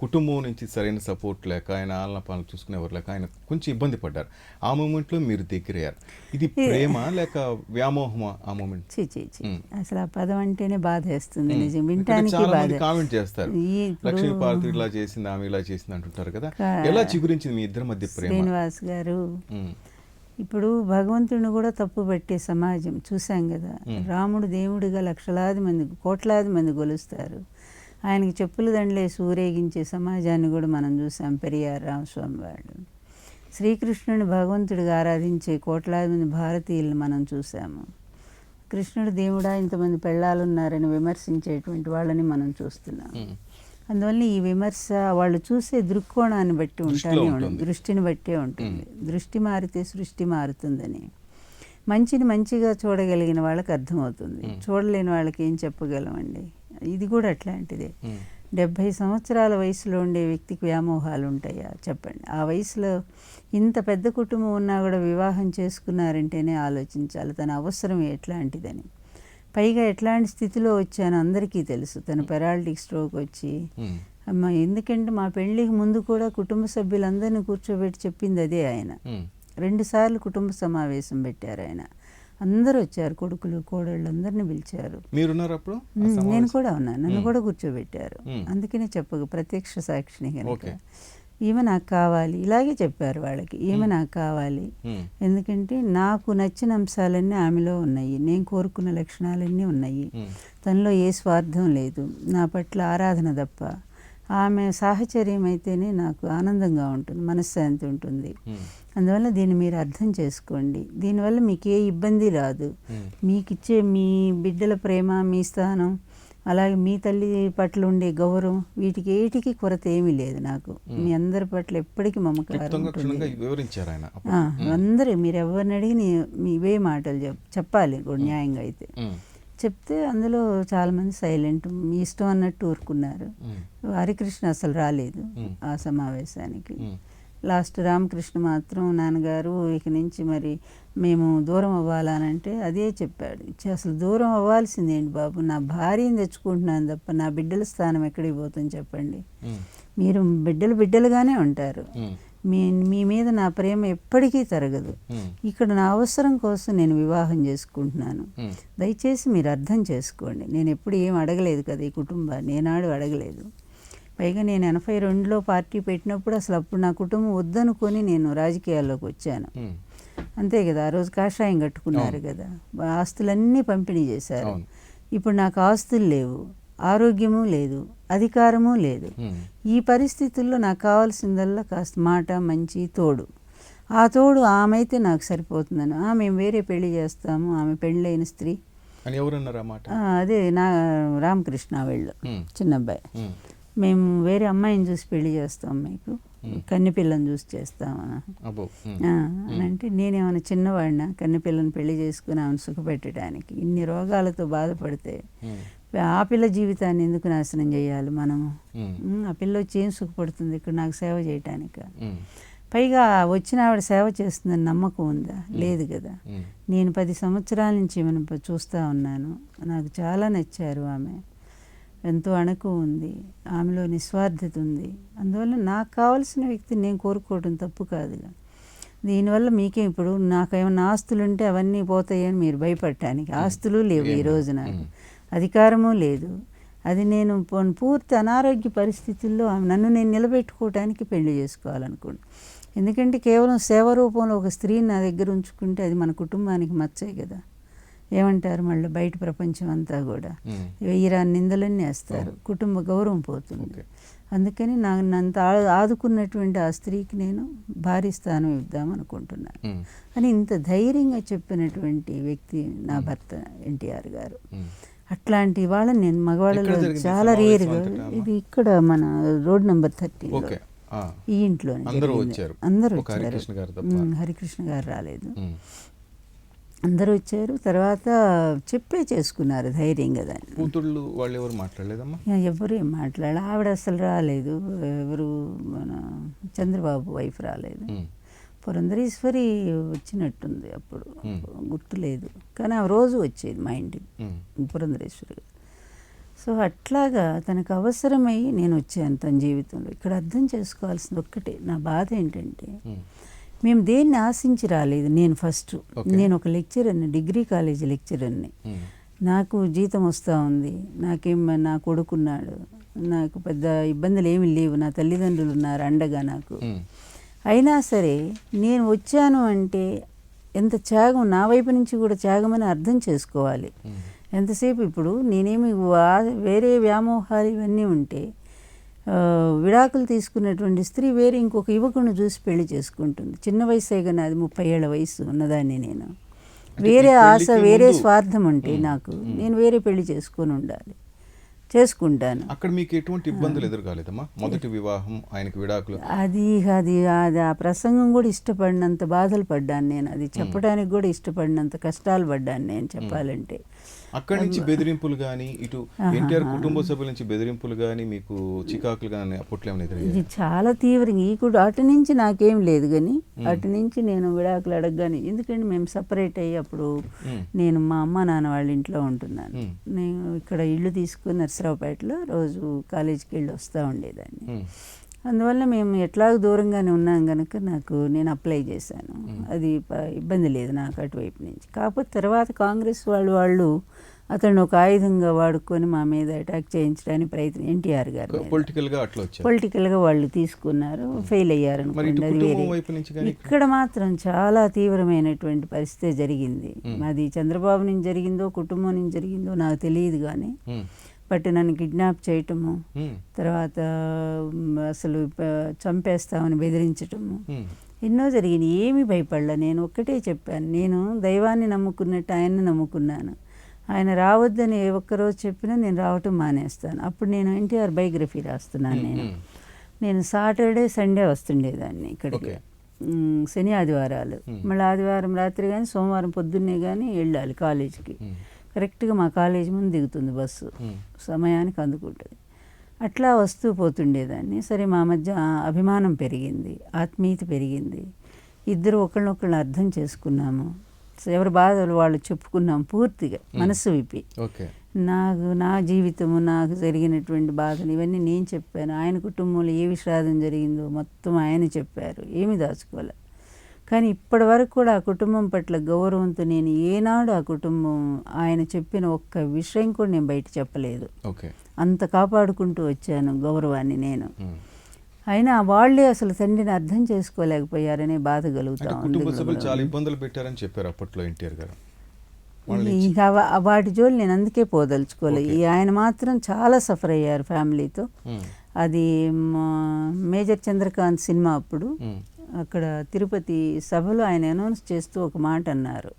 కుటుంబం నుంచి సరైన సపోర్ట్ లేక ఆయన ఆలన పాలన చూసుకునేవారు లేక ఆయన కొంచెం ఇబ్బంది పడ్డారు. ఆ మూమెంట్లో మీరు దగ్గరయ్యారు. ఇది ప్రేమ లేక వ్యామోహమా ఆ మూమెంట్? అసలు ఆ పదం అంటేనే బాధ వేస్తుంది నిజం. వింటానికి కామెంట్ చేస్తారు, లక్ష్మీ పార్వతి ఇలా చేసింది ఆమె ఇలా చేసింది అంటుంటారు కదా. ఎలా చిగురించింది మీ ఇద్దరి మధ్య ప్రేమ? శ్రీనివాస్ గారు, ఇప్పుడు భగవంతుడిని కూడా తప్పు పట్టే సమాజం చూసాం కదా. రాముడు దేవుడిగా లక్షలాది మంది కోట్లాది మంది కొలుస్తారు. ఆయనకి చెప్పులు దండలేసి ఊరేగించే సమాజాన్ని కూడా మనం చూసాం. పెరియార్ రామస్వామి వాళ్ళు శ్రీకృష్ణుని భగవంతుడిగా ఆరాధించే కోట్లాది మంది భారతీయులను మనం చూసాము. కృష్ణుడు దేవుడా ఇంతమంది పెళ్ళాలున్నారని విమర్శించేటువంటి వాళ్ళని మనం చూస్తున్నాము. అందువల్ల ఈ విమర్శ వాళ్ళు చూసే దృక్కోణాన్ని బట్టి ఉంటుంది, దృష్టిని బట్టే ఉంటుంది. దృష్టి మారితే సృష్టి మారుతుందని మంచిని మంచిగా చూడగలిగిన వాళ్ళకి అర్థమవుతుంది. చూడలేని వాళ్ళకి ఏం చెప్పగలమండి. ఇది కూడా అట్లాంటిదే. 70 సంవత్సరాల వయసులో ఉండే వ్యక్తికి వ్యామోహాలు ఉంటాయా చెప్పండి? ఆ వయసులో ఇంత పెద్ద కుటుంబం ఉన్నా కూడా వివాహం చేసుకున్నారంటేనే ఆలోచించాలి తన అవసరం ఎట్లాంటిదని. పైగా ఎట్లాంటి స్థితిలో వచ్చానో అందరికీ తెలుసు. తన పెరాలిటిక్ స్ట్రోక్ వచ్చి అమ్మ, ఎందుకంటే మా పెళ్ళికి ముందు కూడా కుటుంబ సభ్యులందరినీ కూర్చోబెట్టి చెప్పింది అదే. ఆయన 2 సార్లు కుటుంబ సమావేశం పెట్టారు. ఆయన అందరూ వచ్చారు, కొడుకులు కోడళ్ళు అందరినీ పిలిచారు. నేను కూడా ఉన్నాను, నన్ను కూడా కూర్చోబెట్టారు. అందుకనే ప్రత్యక్ష సాక్షిని కనుక ఈమె నాకు కావాలి ఇలాగే చెప్పారు వాళ్ళకి. ఈమె నాకు కావాలి, ఎందుకంటే నాకు నచ్చిన అంశాలన్నీ ఆమెలో ఉన్నాయి, నేను కోరుకున్న లక్షణాలన్నీ ఉన్నాయి, తనలో ఏ స్వార్థం లేదు, నా పట్ల ఆరాధన తప్ప. ఆమె సాహచర్యం అయితేనే నాకు ఆనందంగా ఉంటుంది, మనశ్శాంతి ఉంటుంది. అందువల్ల దీన్ని మీరు అర్థం చేసుకోండి. దీనివల్ల మీకు ఏ ఇబ్బంది రాదు. మీకు ఇచ్చే మీ బిడ్డల ప్రేమ, మీ స్థానం అలాగే మీ తల్లి పట్ల ఉండే గౌరవం, వీటికి ఏటికి కొరత ఏమీ లేదు నాకు. మీ అందరి పట్ల ఎప్పటికీ మమకారం ఉంటుంది. వివరించారు ఆయన. అందరూ మీరు ఎవరిని అడిగి ఇవే మాటలు చెప్పాలి కూడా న్యాయంగా అయితే. చెప్తే అందులో చాలామంది సైలెంట్, మీ ఇష్టం అన్నట్టు ఊరుకున్నారు. హరికృష్ణ అసలు రాలేదు ఆ సమావేశానికి. లాస్ట్ రామకృష్ణ మాత్రం నాన్నగారు ఇక నుంచి మరి మేము దూరం అవ్వాలనంటే అదే చెప్పాడు. అసలు దూరం అవ్వాల్సిందేంటి బాబు, నా భార్యని తెచ్చుకుంటున్నాను తప్ప నా బిడ్డల స్థానం ఎక్కడికి పోతుంది చెప్పండి. మీరు బిడ్డలుగానే ఉంటారు. మీ మీద నా ప్రేమ ఎప్పటికీ తరగదు. ఇక్కడ నా అవసరం కోసం నేను వివాహం చేసుకుంటున్నాను. దయచేసి మీరు అర్థం చేసుకోండి. నేను ఎప్పుడు ఏం అడగలేదు కదా ఈ కుటుంబాన్ని, ఏనాడు అడగలేదు. పైగా నేను 82లో పార్టీ పెట్టినప్పుడు అసలు అప్పుడు నా కుటుంబం వద్దనుకొని నేను రాజకీయాల్లోకి వచ్చాను. అంతే కదా, ఆ రోజు కాషాయం కట్టుకున్నారు కదా, ఆస్తులన్నీ పంపిణీ చేశారు. ఇప్పుడు నాకు ఆస్తులు లేవు, ఆరోగ్యము లేదు, అధికారము లేదు. ఈ పరిస్థితుల్లో నాకు కావాల్సిందల్లా కాస్త మాట, మంచి తోడు. ఆ తోడు ఆమె అయితే నాకు సరిపోతుందని. మేము వేరే పెళ్లి చేస్తాము, ఆమె పెళ్ళైన స్త్రీ అని ఎవరన్నారు ఆ మాట? అదే నా రామకృష్ణ వీళ్ళు చిన్నబ్బాయి. మేము వేరే అమ్మాయిని చూసి పెళ్లి చేస్తాం, మీకు కన్నెపిల్లని చూసి చేస్తామని అంటే నేనేమైనా చిన్నవాడినా కన్నెపిల్లని పెళ్లి చేసుకుని ఆమెను సుఖపెట్టడానికి? ఇన్ని రోగాలతో బాధపడితే ఆ పిల్ల జీవితాన్ని ఎందుకు నాశనం చేయాలి మనము? ఆ పిల్ల వచ్చి ఏం సుఖపడుతుంది ఇక్కడ నాకు సేవ చేయటానిక? పైగా వచ్చిన ఆవిడ సేవ చేస్తుందని నమ్మకం ఉందా? లేదు కదా. నేను 10 సంవత్సరాల నుంచి మనం చూస్తూ ఉన్నాను. నాకు చాలా నచ్చారు ఆమె. ఎంతో అణకు ఉంది, ఆమెలో నిస్వార్థత ఉంది. అందువల్ల నాకు కావాల్సిన వ్యక్తిని నేను కోరుకోవడం తప్పు కాదుగా. దీనివల్ల మీకేం ఇప్పుడు నాకేమన్నా ఆస్తులు ఉంటే అవన్నీ పోతాయని మీరు భయపడటానికి? ఆస్తులు లేవు ఈరోజు, నాకు అధికారము లేదు. అది నేను పూర్తి అనారోగ్య పరిస్థితుల్లో నన్ను నేను నిలబెట్టుకోవడానికి పెళ్లి చేసుకోవాలనుకోండి. ఎందుకంటే కేవలం సేవ రూపంలో ఒక స్త్రీని నా దగ్గర ఉంచుకుంటే అది మన కుటుంబానికి మచ్చే కదా. ఏమంటారు మళ్ళీ బయట ప్రపంచం అంతా కూడా 1000 నిందలన్నీ వేస్తారు, కుటుంబ గౌరవం పోతుంది. అందుకని నన్ను ఆదుకున్నటువంటి ఆ స్త్రీకి నేను భారీ స్థానం ఇద్దామనుకుంటున్నాను అని ఇంత ధైర్యంగా చెప్పినటువంటి వ్యక్తి నా భర్త ఎన్టీఆర్ గారు. అట్లాంటి వాళ్ళని నేను మగవాళ్ళలో చాలా రేరుగా, ఇది ఇక్కడ మన రోడ్ నెంబర్ 30 ఈ ఇంట్లో అందరూ వచ్చారు. హరికృష్ణ గారు రాలేదు, అందరూ వచ్చారు. తర్వాత చెప్పే చేసుకున్నారు ధైర్యంగా. దాన్ని కూతుళ్ళు వాళ్ళు ఎవరు మాట్లాడలేదమ్మా? ఎవరు ఏం మాట్లాడాలి, ఆవిడ అసలు రాలేదు. ఎవరు మన చంద్రబాబు వైఫ్ రాలేదు. పురంధరేశ్వరి వచ్చినట్టుంది అప్పుడు, గుర్తులేదు. కానీ ఆ రోజు వచ్చేది మా ఇంటికి పురంధరేశ్వరి. సో అట్లాగా తనకు అవసరమై నేను వచ్చాను తన జీవితంలో. ఇక్కడ అర్థం చేసుకోవాల్సింది ఒక్కటే, నా బాధ ఏంటంటే మేము దేన్ని ఆశించి రాలేదు. నేను ఫస్ట్ నేను ఒక లెక్చరర్ని, డిగ్రీ కాలేజీ లెక్చరర్ని. నాకు జీతం వస్తూ ఉంది, నా కొడుకున్నాడు, నాకు పెద్ద ఇబ్బందులు ఏమీ లేవు, నా తల్లిదండ్రులు ఉన్నారు అండగా నాకు. అయినా సరే నేను వచ్చాను అంటే ఎంత త్యాగం, నా వైపు నుంచి కూడా త్యాగమని అర్థం చేసుకోవాలి. ఎంతసేపు ఇప్పుడు నేనేమి వేరే వ్యామోహాలు ఇవన్నీ ఉంటే విడాకులు తీసుకున్నటువంటి స్త్రీ వేరే ఇంకొక యువకుని చూసి పెళ్లి చేసుకుంటుంది. చిన్న వయసే కానీ అది 30 ఏళ్ల వయసు ఉన్నదాన్ని నేను. వేరే ఆశ, వేరే స్వార్థం ఉంటే నాకు నేను వేరే పెళ్లి చేసుకొని ఉండాలి, చేసుకుంటాను. అక్కడ మీకు ఎటువంటి ఇబ్బందులు ఎదురుకాలేదమ్మా? మొదటి వివాహం, ఆయనకి విడాకులు, అది ఆ ప్రసంగం కూడా ఇష్టపడినంత బాధలు పడ్డాను నేను, అది చెప్పడానికి కూడా ఇష్టపడినంత కష్టాలు పడ్డాను నేను చెప్పాలంటే. అక్కడి నుంచి బెదిరింపులు కానీ, ఇటు ఎన్టీఆర్ కుటుంబ సభ్యుల నుంచి బెదిరింపులు కానీ, మీకు చికాకులు కానీ అప్పట్లో ఏమైనా ఎదురయ్యాయా? ఇది చాలా తీవ్రంగా అటు నుంచి నాకేం లేదు కానీ అటు నుంచి నేను విడాకులు అడగగానే, ఎందుకంటే మేము సపరేట్ అయ్యి అప్పుడు నేను మా అమ్మ నాన్న వాళ్ళ ఇంట్లో ఉంటున్నాను. నేను ఇక్కడ ఇల్లు తీసుకుని నర్సరావుపేటలో రోజు కాలేజీకి వెళ్ళి వస్తూ ఉండేదాన్ని. అందువల్ల మేము ఎట్లాగో దూరంగానే ఉన్నాం కనుక నేను అప్లై చేశాను. అది ఇబ్బంది లేదు నాకు అటువైపు నుంచి. కాకపోతే తర్వాత కాంగ్రెస్ వాళ్ళు అతను ఒక ఆయుధంగా వాడుకొని మా మీద అటాక్ చేయించడానికి ప్రయత్నం, ఎన్టీఆర్ గారు పొలిటికల్గా వాళ్ళు తీసుకున్నారు, ఫెయిల్ అయ్యారు అనుకోండి. అది వేరే. ఇక్కడ మాత్రం చాలా తీవ్రమైనటువంటి పరిస్థితి జరిగింది. అది చంద్రబాబు నుంచి జరిగిందో కుటుంబం నుంచి జరిగిందో నాకు తెలియదు కానీ బట్ నన్ను కిడ్నాప్ చేయటము, తర్వాత అసలు చంపేస్తామని బెదిరించటము ఎన్నో జరిగినాయి. ఏమీ భయపడలే. నేను ఒక్కటే చెప్పాను, నేను దైవాన్ని నమ్ముకున్నట్టు ఆయన్ని నమ్ముకున్నాను. ఆయన రావద్దని ఏ ఒక్కరోజు చెప్పినా నేను రావటం మానేస్తాను. అప్పుడు నేను ఎన్టీఆర్ బయోగ్రఫీ రాస్తున్నాను. నేను సాటర్డే సండే వస్తుండేదాన్ని ఇక్కడికి, శని ఆదివారాలు. మళ్ళీ ఆదివారం రాత్రి కానీ సోమవారం పొద్దున్నే కానీ వెళ్ళాలి కాలేజీకి. కరెక్ట్గా మా కాలేజీ ముందు దిగుతుంది బస్సు, సమయానికి అందుకుంటుంది. అట్లా వస్తూ పోతుండేదాన్ని. సరే మా మధ్య అభిమానం పెరిగింది, ఆత్మీయత పెరిగింది, ఇద్దరు ఒకళ్ళనొకళ్ళు అర్థం చేసుకున్నాము, ఎవరి బాధలు వాళ్ళు చెప్పుకున్నాం పూర్తిగా మనసు విప్పి. నా జీవితము, నాకు జరిగినటువంటి బాధలు ఇవన్నీ నేను చెప్పాను. ఆయన కుటుంబంలో ఏ విషాదం జరిగిందో మొత్తం ఆయన చెప్పారు, ఏమీ దాచుకోలే. కానీ ఇప్పటి వరకు కూడా ఆ కుటుంబం పట్ల గౌరవంతో నేను ఏనాడు ఆ కుటుంబం ఆయన చెప్పిన ఒక్క విషయం కూడా నేను బయట చెప్పలేదు. అంత కాపాడుకుంటూ వచ్చాను గౌరవాన్ని నేను. అయినా వాళ్ళే అసలు తండ్రిని అర్థం చేసుకోలేకపోయారనే బాధ కలుగుతా ఉంది. చాలా ఇబ్బందులు పెట్టారని చెప్పారు అప్పట్లో ఎన్టీఆర్ గారు. ఇంకా వాటి జోలు నేను అందుకే పోదలుచుకోలేదు. ఆయన మాత్రం చాలా సఫర్ అయ్యారు ఫ్యామిలీతో. అది మేజర్ చంద్రకాంత్ సినిమా అప్పుడు అక్కడ తిరుపతి సభలో ఆయన అనౌన్స్ చేస్తూ ఒక మాట అన్నారు.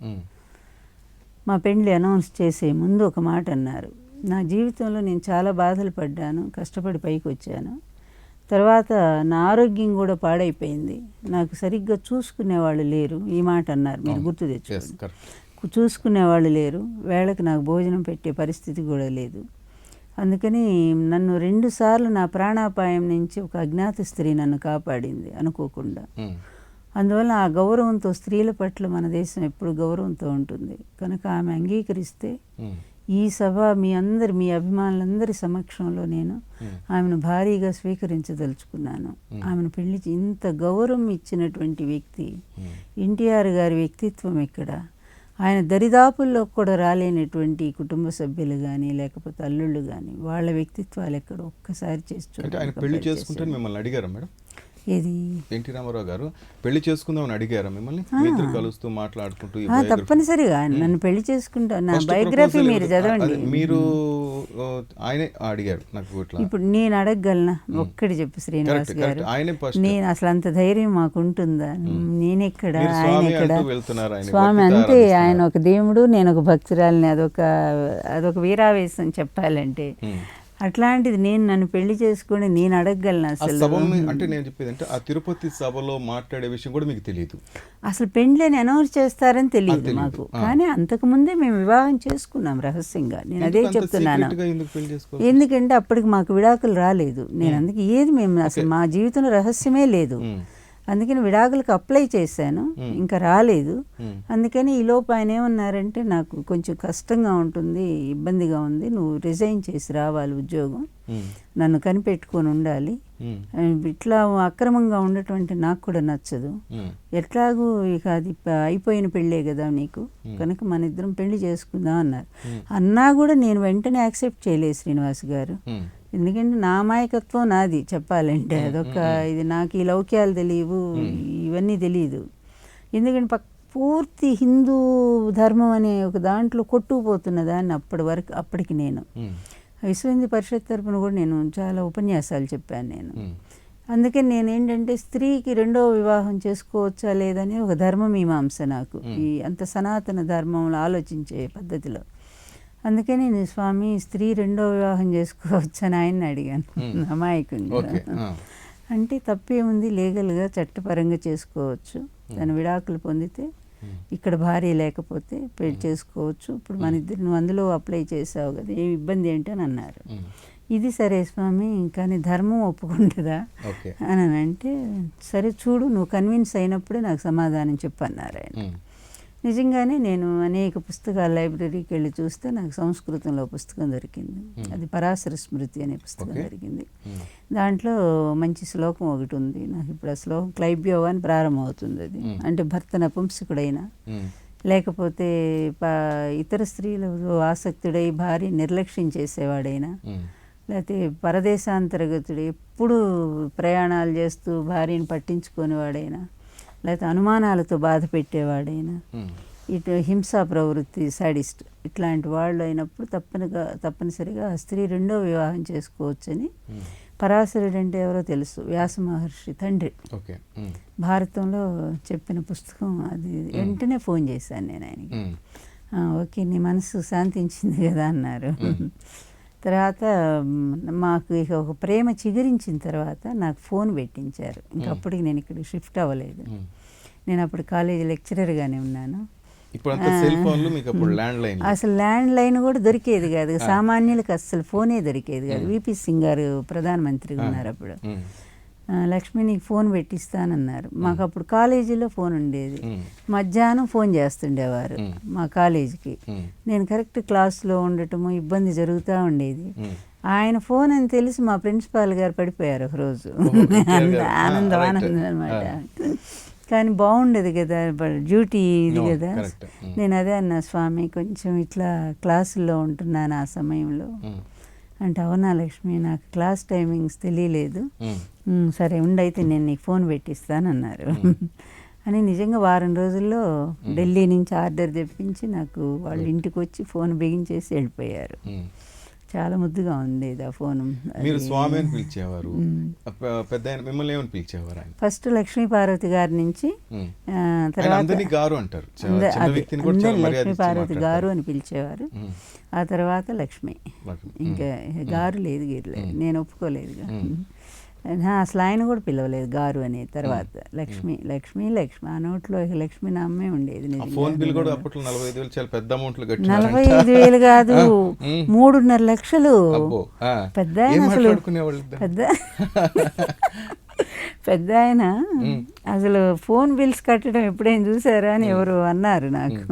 మా పెండ్లి అనౌన్స్ చేసే ముందు ఒక మాట అన్నారు, నా జీవితంలో నేను చాలా బాధలు పడ్డాను, కష్టపడి పైకి వచ్చాను, తర్వాత నా ఆరోగ్యం కూడా పాడైపోయింది, నాకు సరిగ్గా చూసుకునేవాళ్ళు లేరు. ఈ మాట అన్నారు, మీరు గుర్తు తెచ్చుకోండి. చూసుకునేవాళ్ళు లేరు, వేళకు నాకు భోజనం పెట్టే పరిస్థితి కూడా లేదు. అందుకని నన్ను 2 సార్లు నా ప్రాణాపాయం నుంచి ఒక అజ్ఞాత స్త్రీ నన్ను కాపాడింది అనుకోకుండా. అందువల్ల ఆ గౌరవంతో స్త్రీల పట్ల మన దేశం ఎప్పుడు గౌరవంతో ఉంటుంది కనుక ఆమె అంగీకరిస్తే ఈ సభ మీ అభిమానులందరి సమక్షంలో నేను ఆమెను భారీగా స్వీకరించదలుచుకున్నాను. ఆమెను పెళ్లి ఇంత గౌరవం ఇచ్చినటువంటి వ్యక్తి ఎన్టీఆర్ గారి వ్యక్తిత్వం ఎక్కడ, ఆయన దరిదాపుల్లో కూడా రాలేనటువంటి కుటుంబ సభ్యులు కానీ లేకపోతే అల్లుళ్ళు కానీ వాళ్ళ వ్యక్తిత్వాలు ఎక్కడ ఒక్కసారి చేసి చూడండి. ఆయన పెళ్లి చేసుకుంటే మిమ్మల్ని అడిగారా మేడం? ఏది ఎన్టీ రామారావు గారు పెళ్లి చేసుకుందామని అడిగారా మిమ్మల్ని? ఇద్దరు కలుస్తూ మాట్లాడుకుంటూ తప్పనిసరిగా నన్ను పెళ్లి చేసుకుంటా, నా బయోగ్రఫీ మీరు చదవండి. మీరు ఆయనే అడిగారు నాకు. ఇప్పుడు నేను అడగగలనా? ఒక్కటి చెప్పు శ్రీనివాస్ గారు, నేను అసలు అంత ధైర్యం మాకు ఉంటుందా? నేనెక్కడ ఆయన ఎక్కడ? స్వామి అంతే, ఆయన ఒక దేవుడు, నేను ఒక భక్తురాలిని. అదొక వీరావేశం చెప్పాలంటే. అట్లాంటిది నన్ను పెళ్లి చేసుకుని నేను అడగగలను అసలు? అంటే నేను చెప్పేది అంటే ఆ తిరుపతి సభలో మాట్లాడే విషయం కూడా మీకు తెలియదు. అసలు పెండ్లని అనౌన్స్ చేస్తారని తెలియదు మాకు. కానీ అంతకుముందే మేము వివాహం చేసుకున్నాం రహస్యంగా. నేను అదే చెప్తున్నాను. ఎందుకంటే అప్పటికి మాకు విడాకులు రాలేదు. నేను అందుకే మేము అసలు మా జీవితంలో రహస్యమే లేదు. అందుకని విడాకులకు అప్లై చేశాను, ఇంకా రాలేదు. అందుకని ఈలోపు ఆయన ఏమన్నారంటే, నాకు కొంచెం కష్టంగా ఉంటుంది, ఇబ్బందిగా ఉంది, నువ్వు రిజైన్ చేసి రావాలి ఉద్యోగం, నన్ను కనిపెట్టుకొని ఉండాలి, ఇట్లా అక్రమంగా ఉండటం అంటే నాకు కూడా నచ్చదు, ఎట్లాగూ ఇక అది అయిపోయిన పెళ్ళే కదా నీకు, కనుక మన ఇద్దరం పెళ్లి చేసుకుందాం అన్నారు. అన్నా కూడా నేను వెంటనే యాక్సెప్ట్ చేయలేదు శ్రీనివాస్ గారు. ఎందుకంటే నా అమాయకత్వం నాది చెప్పాలంటే. ఇది నాకు ఈ లౌక్యాలు తెలియవు, ఇవన్నీ తెలియదు. ఎందుకంటే పూర్తి హిందూ ధర్మం అనే ఒక దాంట్లో కొట్టుకుపోతున్న దాన్ని అప్పటికి నేను విశ్వ హిందూ పరిషత్ తరపున కూడా నేను చాలా ఉపన్యాసాలు చెప్పాను నేను. అందుకని నేనేంటంటే స్త్రీకి 2వ వివాహం చేసుకోవచ్చా లేదని ఒక ధర్మ మీమాంస నాకు, ఈ అంత సనాతన ధర్మంలో ఆలోచించే పద్ధతిలో. అందుకని నేను స్వామి స్త్రీ 2వ వివాహం చేసుకోవచ్చని ఆయన్ని అడిగాను అమాయకంగా. అంటే తప్పేముంది, లీగల్గా చట్టపరంగా చేసుకోవచ్చు, తను విడాకులు పొందితే ఇక్కడ భార్య లేకపోతే పెళ్లి చేసుకోవచ్చు, ఇప్పుడు మన ఇద్దరు నువ్వు అందులో అప్లై చేసావు కదా, ఏమి ఇబ్బంది ఏంటి అని అన్నారు. ఇది సరే స్వామి, కానీ ధర్మం ఒప్పుకుంటుందా అని అంటే, సరే చూడు నువ్వు కన్విన్స్ అయినప్పుడే నాకు సమాధానం చెప్పన్నారు ఆయన. నిజంగానే నేను అనేక పుస్తకాల లైబ్రరీకి వెళ్ళి చూస్తే నాకు సంస్కృతంలో పుస్తకం దొరికింది. అది పరాశర స్మృతి అనే పుస్తకం దొరికింది. దాంట్లో మంచి శ్లోకం ఒకటి ఉంది. నాకు ఇప్పుడు ఆ శ్లోకం క్లైబ్యో అని ప్రారంభమవుతుంది. అది అంటే భర్త నపుంసకుడైనా లేకపోతే ఇతర స్త్రీలకు ఆసక్తుడై భార్య నిర్లక్ష్యం చేసేవాడైనా, లేకపోతే పరదేశాంతర్గతుడు ఎప్పుడు ప్రయాణాలు చేస్తూ భార్యను పట్టించుకునేవాడైనా, లేకపోతే అనుమానాలతో బాధ పెట్టేవాడైనా, ఇటు హింసా ప్రవృత్తి సాడిస్ట్, ఇట్లాంటి వాళ్ళు అయినప్పుడు తప్పనిసరిగా స్త్రీ 2వ వివాహం చేసుకోవచ్చని. పరాశరుడు అంటే ఎవరో తెలుసు, వ్యాస మహర్షి తండ్రి, భారతంలో చెప్పిన పుస్తకం అది. వెంటనే ఫోన్ చేశాను నేను ఆయనకి. ఓకే నీ మనసు శాంతించింది కదా అన్నారు. తర్వాత మాకు ఇక ఒక ప్రేమ చిగురించిన తర్వాత నాకు ఫోన్ పెట్టించారు. ఇంకప్పటికి నేను ఇక్కడ షిఫ్ట్ అవ్వలేదు. నేను అప్పుడు కాలేజీ లెక్చరర్గానే ఉన్నాను. అసలు ల్యాండ్ లైన్ కూడా దొరికేది కాదు, సామాన్యులకు అసలు ఫోనే దొరికేది కాదు. విపి సింగ్ గారు ప్రధానమంత్రిగా ఉన్నారు అప్పుడు. లక్ష్మి నీకు ఫోన్ పెట్టిస్తానన్నారు. మాకు అప్పుడు కాలేజీలో ఫోన్ ఉండేది. మధ్యాహ్నం ఫోన్ చేస్తుండేవారు మా కాలేజీకి. నేను కరెక్ట్ క్లాస్లో ఉండటము ఇబ్బంది జరుగుతూ ఉండేది. ఆయన ఫోన్ అని తెలిసి మా ప్రిన్సిపాల్ గారు పడిపోయారు ఒకరోజు. ఆనందం అనమాట. కానీ బాగుండేది కదా, డ్యూటీ ఇది కదా. నేను అదే అన్నా, స్వామి కొంచెం ఇట్లా క్లాసుల్లో ఉంటున్నాను ఆ సమయంలో అంటే. అవునా లక్ష్మి, నాకు క్లాస్ టైమింగ్స్ తెలియలేదు, సరే ఉండైతే నేను నీకు ఫోన్ పెట్టిస్తానన్నారు. అని నిజంగా వారం రోజుల్లో ఢిల్లీ నుంచి ఆర్డర్ తెప్పించి నాకు వాళ్ళ ఇంటికి వచ్చి ఫోన్ బిగించేసి వెళ్ళిపోయారు. చాలా ముద్దుగా ఉండేది ఆ ఫోన్. మీరు స్వామి అని పిలిచేవారు, పెద్దాయన మిమ్మల్ని ఏమని పిలిచేవారు? ఫస్ట్ లక్ష్మీ పార్వతి గారి నుంచి, తర్వాత లక్ష్మీ పార్వతి గారు అని పిలిచేవారు. ఆ తర్వాత లక్ష్మి, ఇంకా గారు లేదు గిర్లేదు, నేను ఒప్పుకోలేదుగా. అసలు ఆయన కూడా పిలవలేదు గారు అని. తర్వాత లక్ష్మి లక్ష్మి లక్ష్మి, ఆ నోట్లో లక్ష్మి నామే ఉండేది. 45,000 కాదు, 3.5 లక్షలు. పెద్ద ఆయన అసలు పెద్ద ఆయన అసలు ఫోన్ బిల్స్ కట్టడం ఎప్పుడైనా చూసారా అని ఎవరు అన్నారు నాకు.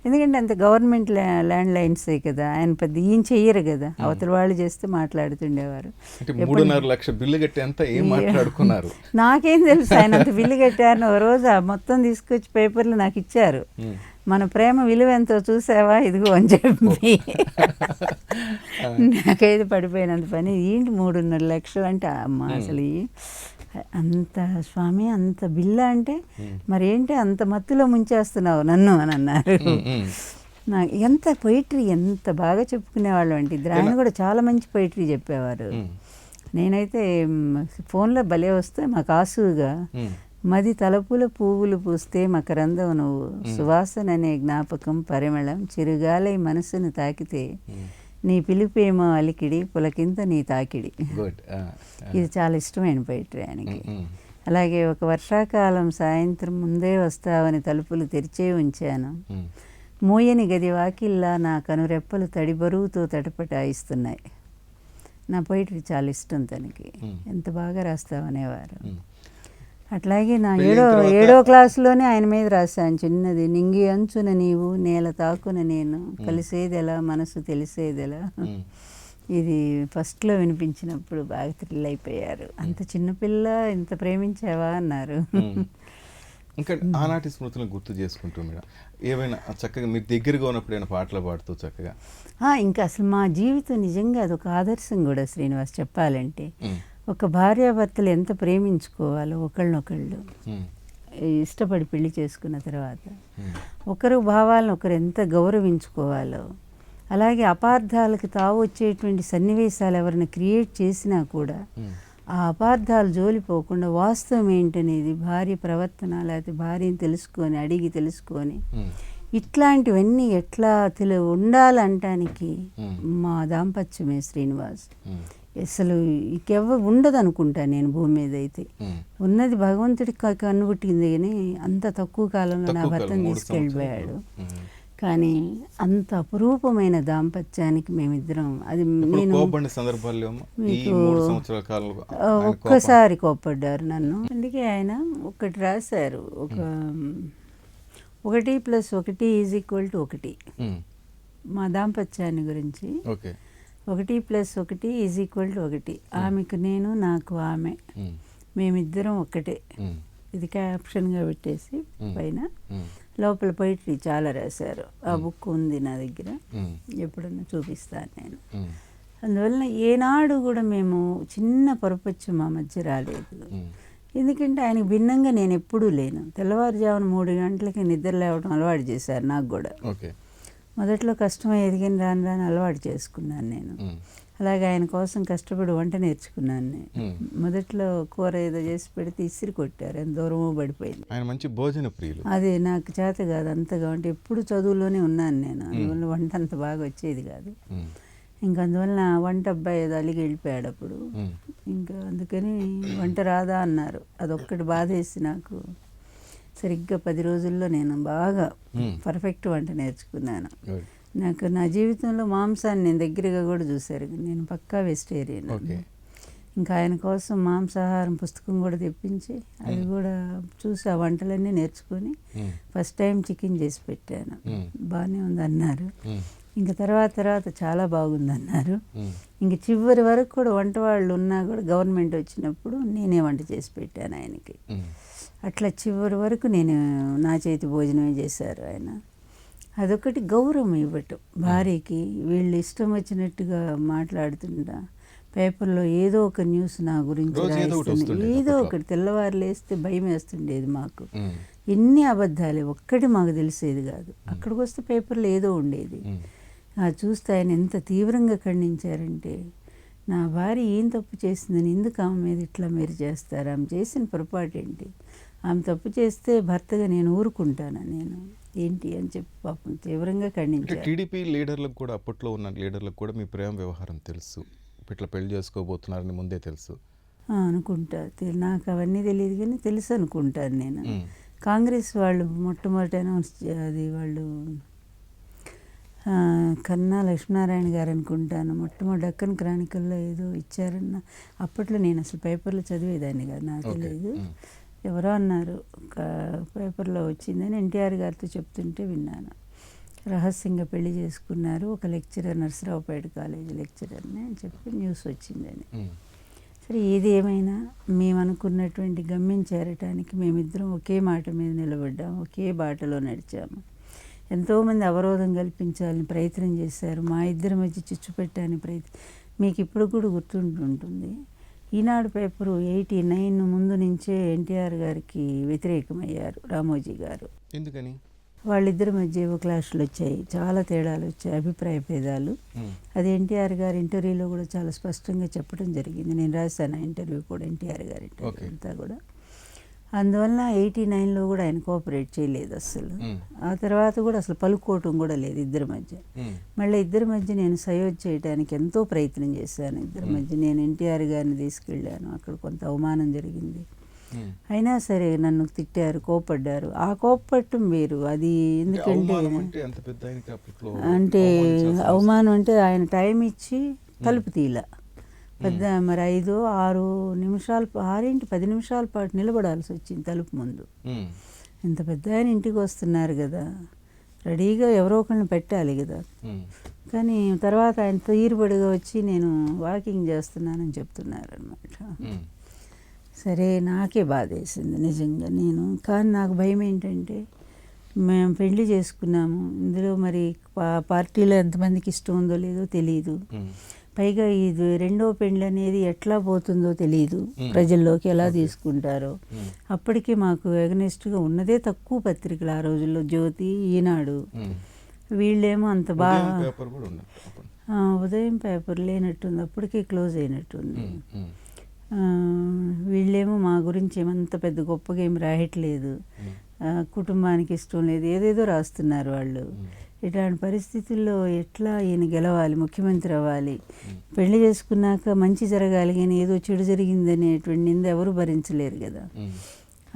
ఎందుకంటే అంత గవర్నమెంట్ ల్యాండ్ లైన్సే కదా, ఆయన పెద్ద ఈయన చెయ్యరు కదా, అవతల వాళ్ళు చేస్తే మాట్లాడుతుండేవారు. 3.5 లక్షల బిల్లు కట్టి అంత ఏం మాట్లాడుకున్నారు నాకేం తెలుసు ఆయన అంత బిల్లు కట్టారని. ఒక రోజు మొత్తం తీసుకొచ్చి పేపర్లు నాకు ఇచ్చారు. మన ప్రేమ విలువ ఎంతో చూసావా ఇదిగో అని చెప్పి. నాకైతే పడిపోయినంత పని. ఏంటి 3.5 లక్షలు అంటే అమ్మ అసలు అంత స్వామి అంత బిల్లా అంటే మరేంటి అంత మత్తులో ముంచేస్తున్నావు నన్ను అని అన్నారు. నాకు ఎంత పొయిటరీ ఎంత బాగా చెప్పుకునేవాళ్ళం అంటే ఇద్దరు. ఆయన కూడా చాలా మంచి పొయిటరీ చెప్పేవారు. నేనైతే ఫోన్లో భలే వస్తే మాకు ఆసుగా మది తలపుల పువ్వులు పూస్తే మకరందం నువ్వు, సువాసన అనే జ్ఞాపకం పరిమళం చిరుగాలై మనసును తాకితే నీ పిలిపేమో అలికిడి పులకింత నీ తాకిడి. ఇది చాలా ఇష్టమైన పొయిటరీ ఆయనకి. అలాగే ఒక వర్షాకాలం సాయంత్రం ముందే వస్తావని తలుపులు తెరిచే ఉంచాను, మూయని గది వాకిల్లా నా కనురెప్పలు తడి బరువుతో తటపటాయిస్తున్నాయి. నా పొయిటరీ చాలా ఇష్టం తనకి. ఎంత బాగా రాస్తావనేవారు. అట్లాగే నా ఏడో క్లాసులోనే ఆయన మీద రాశాను చిన్నది, నింగి అంచున నీవు నేల తాకున నేను, కలిసేదెలా మనసు తెలిసేదెలా. ఇది ఫస్ట్లో వినిపించినప్పుడు బాగా థ్రిల్ అయిపోయారు. అంత చిన్నపిల్ల ఇంత ప్రేమించావా అన్నారు. ఇంకా ఆనాటి స్మృతులను గుర్తు చేసుకుంటూ మేడం ఏమైనా చక్కగా మీరు దగ్గరగా ఉన్నప్పుడు ఏమైనా పాటలు పాడుతూ చక్కగా. ఇంకా అసలు మా జీవితం నిజంగా అదొక ఆదర్శం కూడా శ్రీనివాస్ చెప్పాలంటే. ఒక భార్యాభర్తలు ఎంత ప్రేమించుకోవాలో ఒకళ్ళనొకళ్ళు ఇష్టపడి పెళ్లి చేసుకున్న తర్వాత, ఒకరు భావాలను ఒకరు ఎంత గౌరవించుకోవాలో, అలాగే అపార్థాలకు తావు వచ్చేటువంటి సన్నివేశాలు ఎవరిని క్రియేట్ చేసినా కూడా ఆ అపార్థాలు జోలిపోకుండా వాస్తవం ఏంటనేది భార్య ప్రవర్తన లేకపోతే భార్యని తెలుసుకొని అడిగి తెలుసుకొని ఇట్లాంటివన్నీ ఎట్లా ఉండాలంటానికి మా దాంపత్యమే శ్రీనివాస్. అసలు ఇంకెవ్వ ఉండదు అనుకుంటా నేను భూమి మీద అయితే. ఉన్నది భగవంతుడి కన్నుబుట్టింది కానీ అంత తక్కువ కాలంలో నా భర్తను తీసుకెళ్ళిపోయాడు. కానీ అంత అపురూపమైన దాంపత్యానికి మేమిద్దరం, అది నేను ఒక్కసారి కోప్పడ్డారు నన్ను. అందుకే ఆయన ఒకటి రాశారు, 1+1 = 1 మా దాంపత్యాన్ని గురించి. 1+1 = 1. ఆమెకు నేను, నాకు ఆమె, మేమిద్దరం ఒక్కటే. ఇది క్యాప్షన్గా పెట్టేసి పైన లోపల పొయిటరీ చాలా రాశారు. ఆ బుక్ ఉంది నా దగ్గర, ఎప్పుడన్నా చూపిస్తాను నేను. అందువల్ల ఏనాడు కూడా మేము చిన్న పొరపచ్చు మా మధ్య రాలేదు. ఎందుకంటే ఆయనకు భిన్నంగా నేను ఎప్పుడూ లేను. తెల్లవారుజామున 3 గంటలకి నిద్ర లేవడం అలవాటు చేశారు నాకు కూడా. మొదట్లో కష్టమయ్యేది కానీ రాను రాను అలవాటు చేసుకున్నాను నేను. అలాగే ఆయన కోసం కష్టపడి వంట నేర్చుకున్నాను నేను. మొదట్లో కూర ఏదో చేసి పెడితే ఇసిరి కొట్టారు, ఎంత దూరమో పడిపోయింది. ఆయన మంచి భోజన ప్రియులు. అది నాకు చేత కాదు అంతగా, అంటే ఎప్పుడు చదువులోనే ఉన్నాను నేను, అందువల్ల వంట అంత బాగా వచ్చేది కాదు. ఇంకా అందువల్ల వంట అబ్బాయి ఏదో అలిగి వెళ్ళిపోయాడు అప్పుడు. ఇంకా అందుకని వంట రాదా అన్నారు, అదొక్కటి బాధేసి నాకు సరిగ్గా 10 రోజుల్లో నేను బాగా పర్ఫెక్ట్ వంట నేర్చుకున్నాను. నాకు నా జీవితంలో మాంసాన్ని నేను దగ్గరగా కూడా చూశారు, నేను పక్కా వెజిటేరియన్. ఇంకా ఆయన కోసం మాంసాహారం పుస్తకం కూడా తెప్పించి అది కూడా చూసి ఆ వంటలన్నీ నేర్చుకొని ఫస్ట్ టైం చికెన్ చేసి పెట్టాను. బాగానే ఉంది అన్నారు. ఇంకా తర్వాత చాలా బాగుంది అన్నారు. ఇంక చివరి వరకు కూడా వంట వాళ్ళు ఉన్నా కూడా గవర్నమెంట్ వచ్చినప్పుడు నేనే వంట చేసి పెట్టాను ఆయనకి. అట్లా చివరి వరకు నేను నా చేతి భోజనమే చేశారు ఆయన. అదొకటి గౌరవం ఇవ్వటం భార్యకి. వీళ్ళు ఇష్టం వచ్చినట్టుగా మాట్లాడుతుంటా పేపర్లో ఏదో ఒక న్యూస్ నా గురించి రాయిస్తుంది, ఏదో ఒకటి తెల్లవారు లేస్తే భయం వేస్తుండేది మాకు. ఎన్ని అబద్ధాలే, ఒక్కటి మాకు తెలిసేది కాదు. అక్కడికి వస్తే పేపర్లో ఏదో ఉండేది. చూస్తే ఆయన ఎంత తీవ్రంగా ఖండించారంటే, నా భార్య ఏం తప్పు చేసిందని ఎందుకు ఆమె మీద ఇట్లా మీరు చేస్తారు, ఆమె చేసిన పొరపాటు ఏంటి, ఆమె తప్పు చేస్తే భర్తగా నేను ఊరుకుంటాను నేను ఏంటి అని చెప్పి పాపం తీవ్రంగా ఖండించారు. టీడీపీ లీడర్లకు కూడా, అప్పట్లో ఉన్న లీడర్లకు కూడా మీ ప్రేమ వ్యవహారం తెలుసు, ఇట్లా పెళ్లి చేసుకోబోతున్నారని ముందే తెలుసు అనుకుంటా. నాకు అవన్నీ తెలియదు కానీ తెలుసు అనుకుంటాను నేను. కాంగ్రెస్ వాళ్ళు మొట్టమొదటి అనౌన్స్ అది వాళ్ళు కన్నా లక్ష్మీనారాయణ గారు అనుకుంటాను, మొట్టమొదటి డక్కన్ క్రానికల్లో ఏదో ఇచ్చారన్న. అప్పట్లో నేను అసలు పేపర్లో చదివేదాన్ని కాదు, నాకు తెలియదు. ఎవరో అన్నారు పేపర్లో వచ్చిందని, ఎన్టీఆర్ గారితో చెప్తుంటే విన్నాను. రహస్యంగా పెళ్లి చేసుకున్నారు ఒక లెక్చరర్, నర్సరావుపేట కాలేజీ లెక్చరర్ని అని చెప్పి న్యూస్ వచ్చిందని. సరే ఏది ఏమైనా మేము అనుకున్నటువంటి గమ్యం చేరటానికి మేమిద్దరం ఒకే మాట మీద నిలబడ్డాము, ఒకే బాటలో నడిచాము. ఎంతోమంది అవరోధం కల్పించాలని ప్రయత్నం చేశారు, మా ఇద్దరి మధ్య చిచ్చు పెట్టాలని ప్రయత్నం. మీకు ఇప్పుడు కూడా గుర్తుంటుంది, ఈనాడు పేపరు 89 ముందు నుంచే ఎన్టీఆర్ గారికి వ్యతిరేకమయ్యారు రామోజీ గారు. ఎందుకని? వాళ్ళిద్దరి మధ్య ఏవో క్లాషులు వచ్చాయి, చాలా తేడాలు వచ్చాయి, అభిప్రాయ భేదాలు. అది ఎన్టీఆర్ గారి ఇంటర్వ్యూలో కూడా చాలా స్పష్టంగా చెప్పడం జరిగింది. నేను రాశాను ఆ ఇంటర్వ్యూ కూడా, ఎన్టీఆర్ గారి ఇంటర్వ్యూ అంతా కూడా. అందువల్ల 89లో కూడా ఆయన కోఆపరేట్ చేయలేదు అసలు. ఆ తర్వాత కూడా అసలు పలుకోవటం కూడా లేదు ఇద్దరి మధ్య. మళ్ళీ ఇద్దరి మధ్య నేను సయోధ్య చేయడానికి ఎంతో ప్రయత్నం చేశాను. ఇద్దరి మధ్య నేను ఎన్టీఆర్ గారిని తీసుకెళ్ళాను, అక్కడ కొంత అవమానం జరిగింది. అయినా సరే నన్ను తిట్టారు, కోపడ్డారు. ఆ కోపట్టం వేరు, అది ఎందుకంటే అంటే అవమానం అంటే ఆయన టైం ఇచ్చి తలుపు తీలా పెద్ద మరి 5-6 నిమిషాలు 6-10 నిమిషాల పాటు నిలబడాల్సి వచ్చింది తలుపు ముందు. ఇంత పెద్ద ఆయన ఇంటికి వస్తున్నారు కదా, రెడీగా ఎవరో ఒకరిని పెట్టాలి కదా. కానీ తర్వాత ఆయన తీరుబడిగా వచ్చి నేను వాకింగ్ చేస్తున్నానని చెప్తున్నారు అనమాట. సరే నాకే బాధేసింది నిజంగా. కానీ నాకు భయం ఏంటంటే, మేము పెళ్లి చేసుకున్నాము, ఇందులో మరి పార్టీలో ఎంతమందికి ఇష్టం ఉందో లేదో తెలియదు. పైగా ఇది రెండో పెండ్లి అనేది ఎట్లా పోతుందో తెలియదు, ప్రజల్లోకి ఎలా తీసుకుంటారో. అప్పటికే మాకు ఎగనెస్ట్గా ఉన్నదే తక్కువ పత్రికలు ఆ రోజుల్లో, జ్యోతి, ఈనాడు. వీళ్ళేమో అంత బాగా ఉదయం పేపర్ లేనట్టుంది, అప్పటికే క్లోజ్ అయినట్టుంది. వీళ్ళేమో మా గురించి ఏమంత పెద్ద గొప్పగా ఏమి రాయట్లేదు, కుటుంబానికి ఇష్టం లేదు, ఏదేదో రాస్తున్నారు వాళ్ళు. ఇట్లాంటి పరిస్థితుల్లో ఎట్లా ఈయన గెలవాలి, ముఖ్యమంత్రి అవ్వాలి, పెళ్లి చేసుకున్నాక మంచి జరగాలి, కానీ ఏదో చెడు జరిగిందనేటువంటి నింద ఎవరు భరించలేరు కదా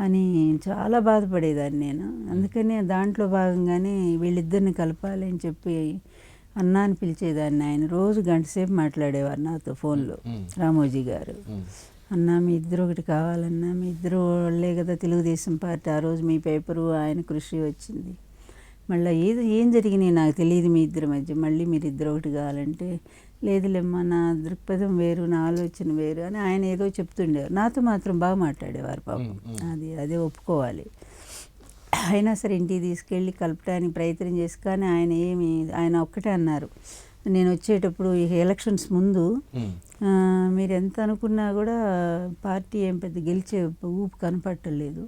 అని చాలా బాధపడేదాన్ని నేను. అందుకనే దాంట్లో భాగంగానే వీళ్ళిద్దరిని కలపాలి అని చెప్పి అన్నా అని పిలిచేదాన్ని. ఆయన రోజు గంటసేపు మాట్లాడేవారు నాతో ఫోన్లో, రామోజీ గారు. అన్నా మీ ఇద్దరు ఒకటి కావాలన్నా, మీ ఇద్దరు వాళ్ళే కదా తెలుగుదేశం పార్టీ, ఆ రోజు మీ పేపరు ఆయన కృషి వచ్చింది, మళ్ళీ ఏం జరిగినాయి నాకు తెలియదు మీ ఇద్దరి మధ్య, మళ్ళీ మీరు ఇద్దరు ఒకటి కావాలంటే లేదులేమ్మా నా దృక్పథం వేరు, నా ఆలోచన వేరు అని ఆయన ఏదో చెప్తుండేవారు. నాతో మాత్రం బాగా మాట్లాడేవారు పాపం, అదే ఒప్పుకోవాలి. అయినా సరే ఇంటికి తీసుకెళ్ళి కలపడానికి ప్రయత్నం చేసి, కానీ ఆయన ఒక్కటే అన్నారు, నేను వచ్చేటప్పుడు ఈ ఎలక్షన్స్ ముందు మీరు ఎంత అనుకున్నా కూడా పార్టీ ఏం పెద్ద గెలిచే ఊపు కనపట్టలేదు,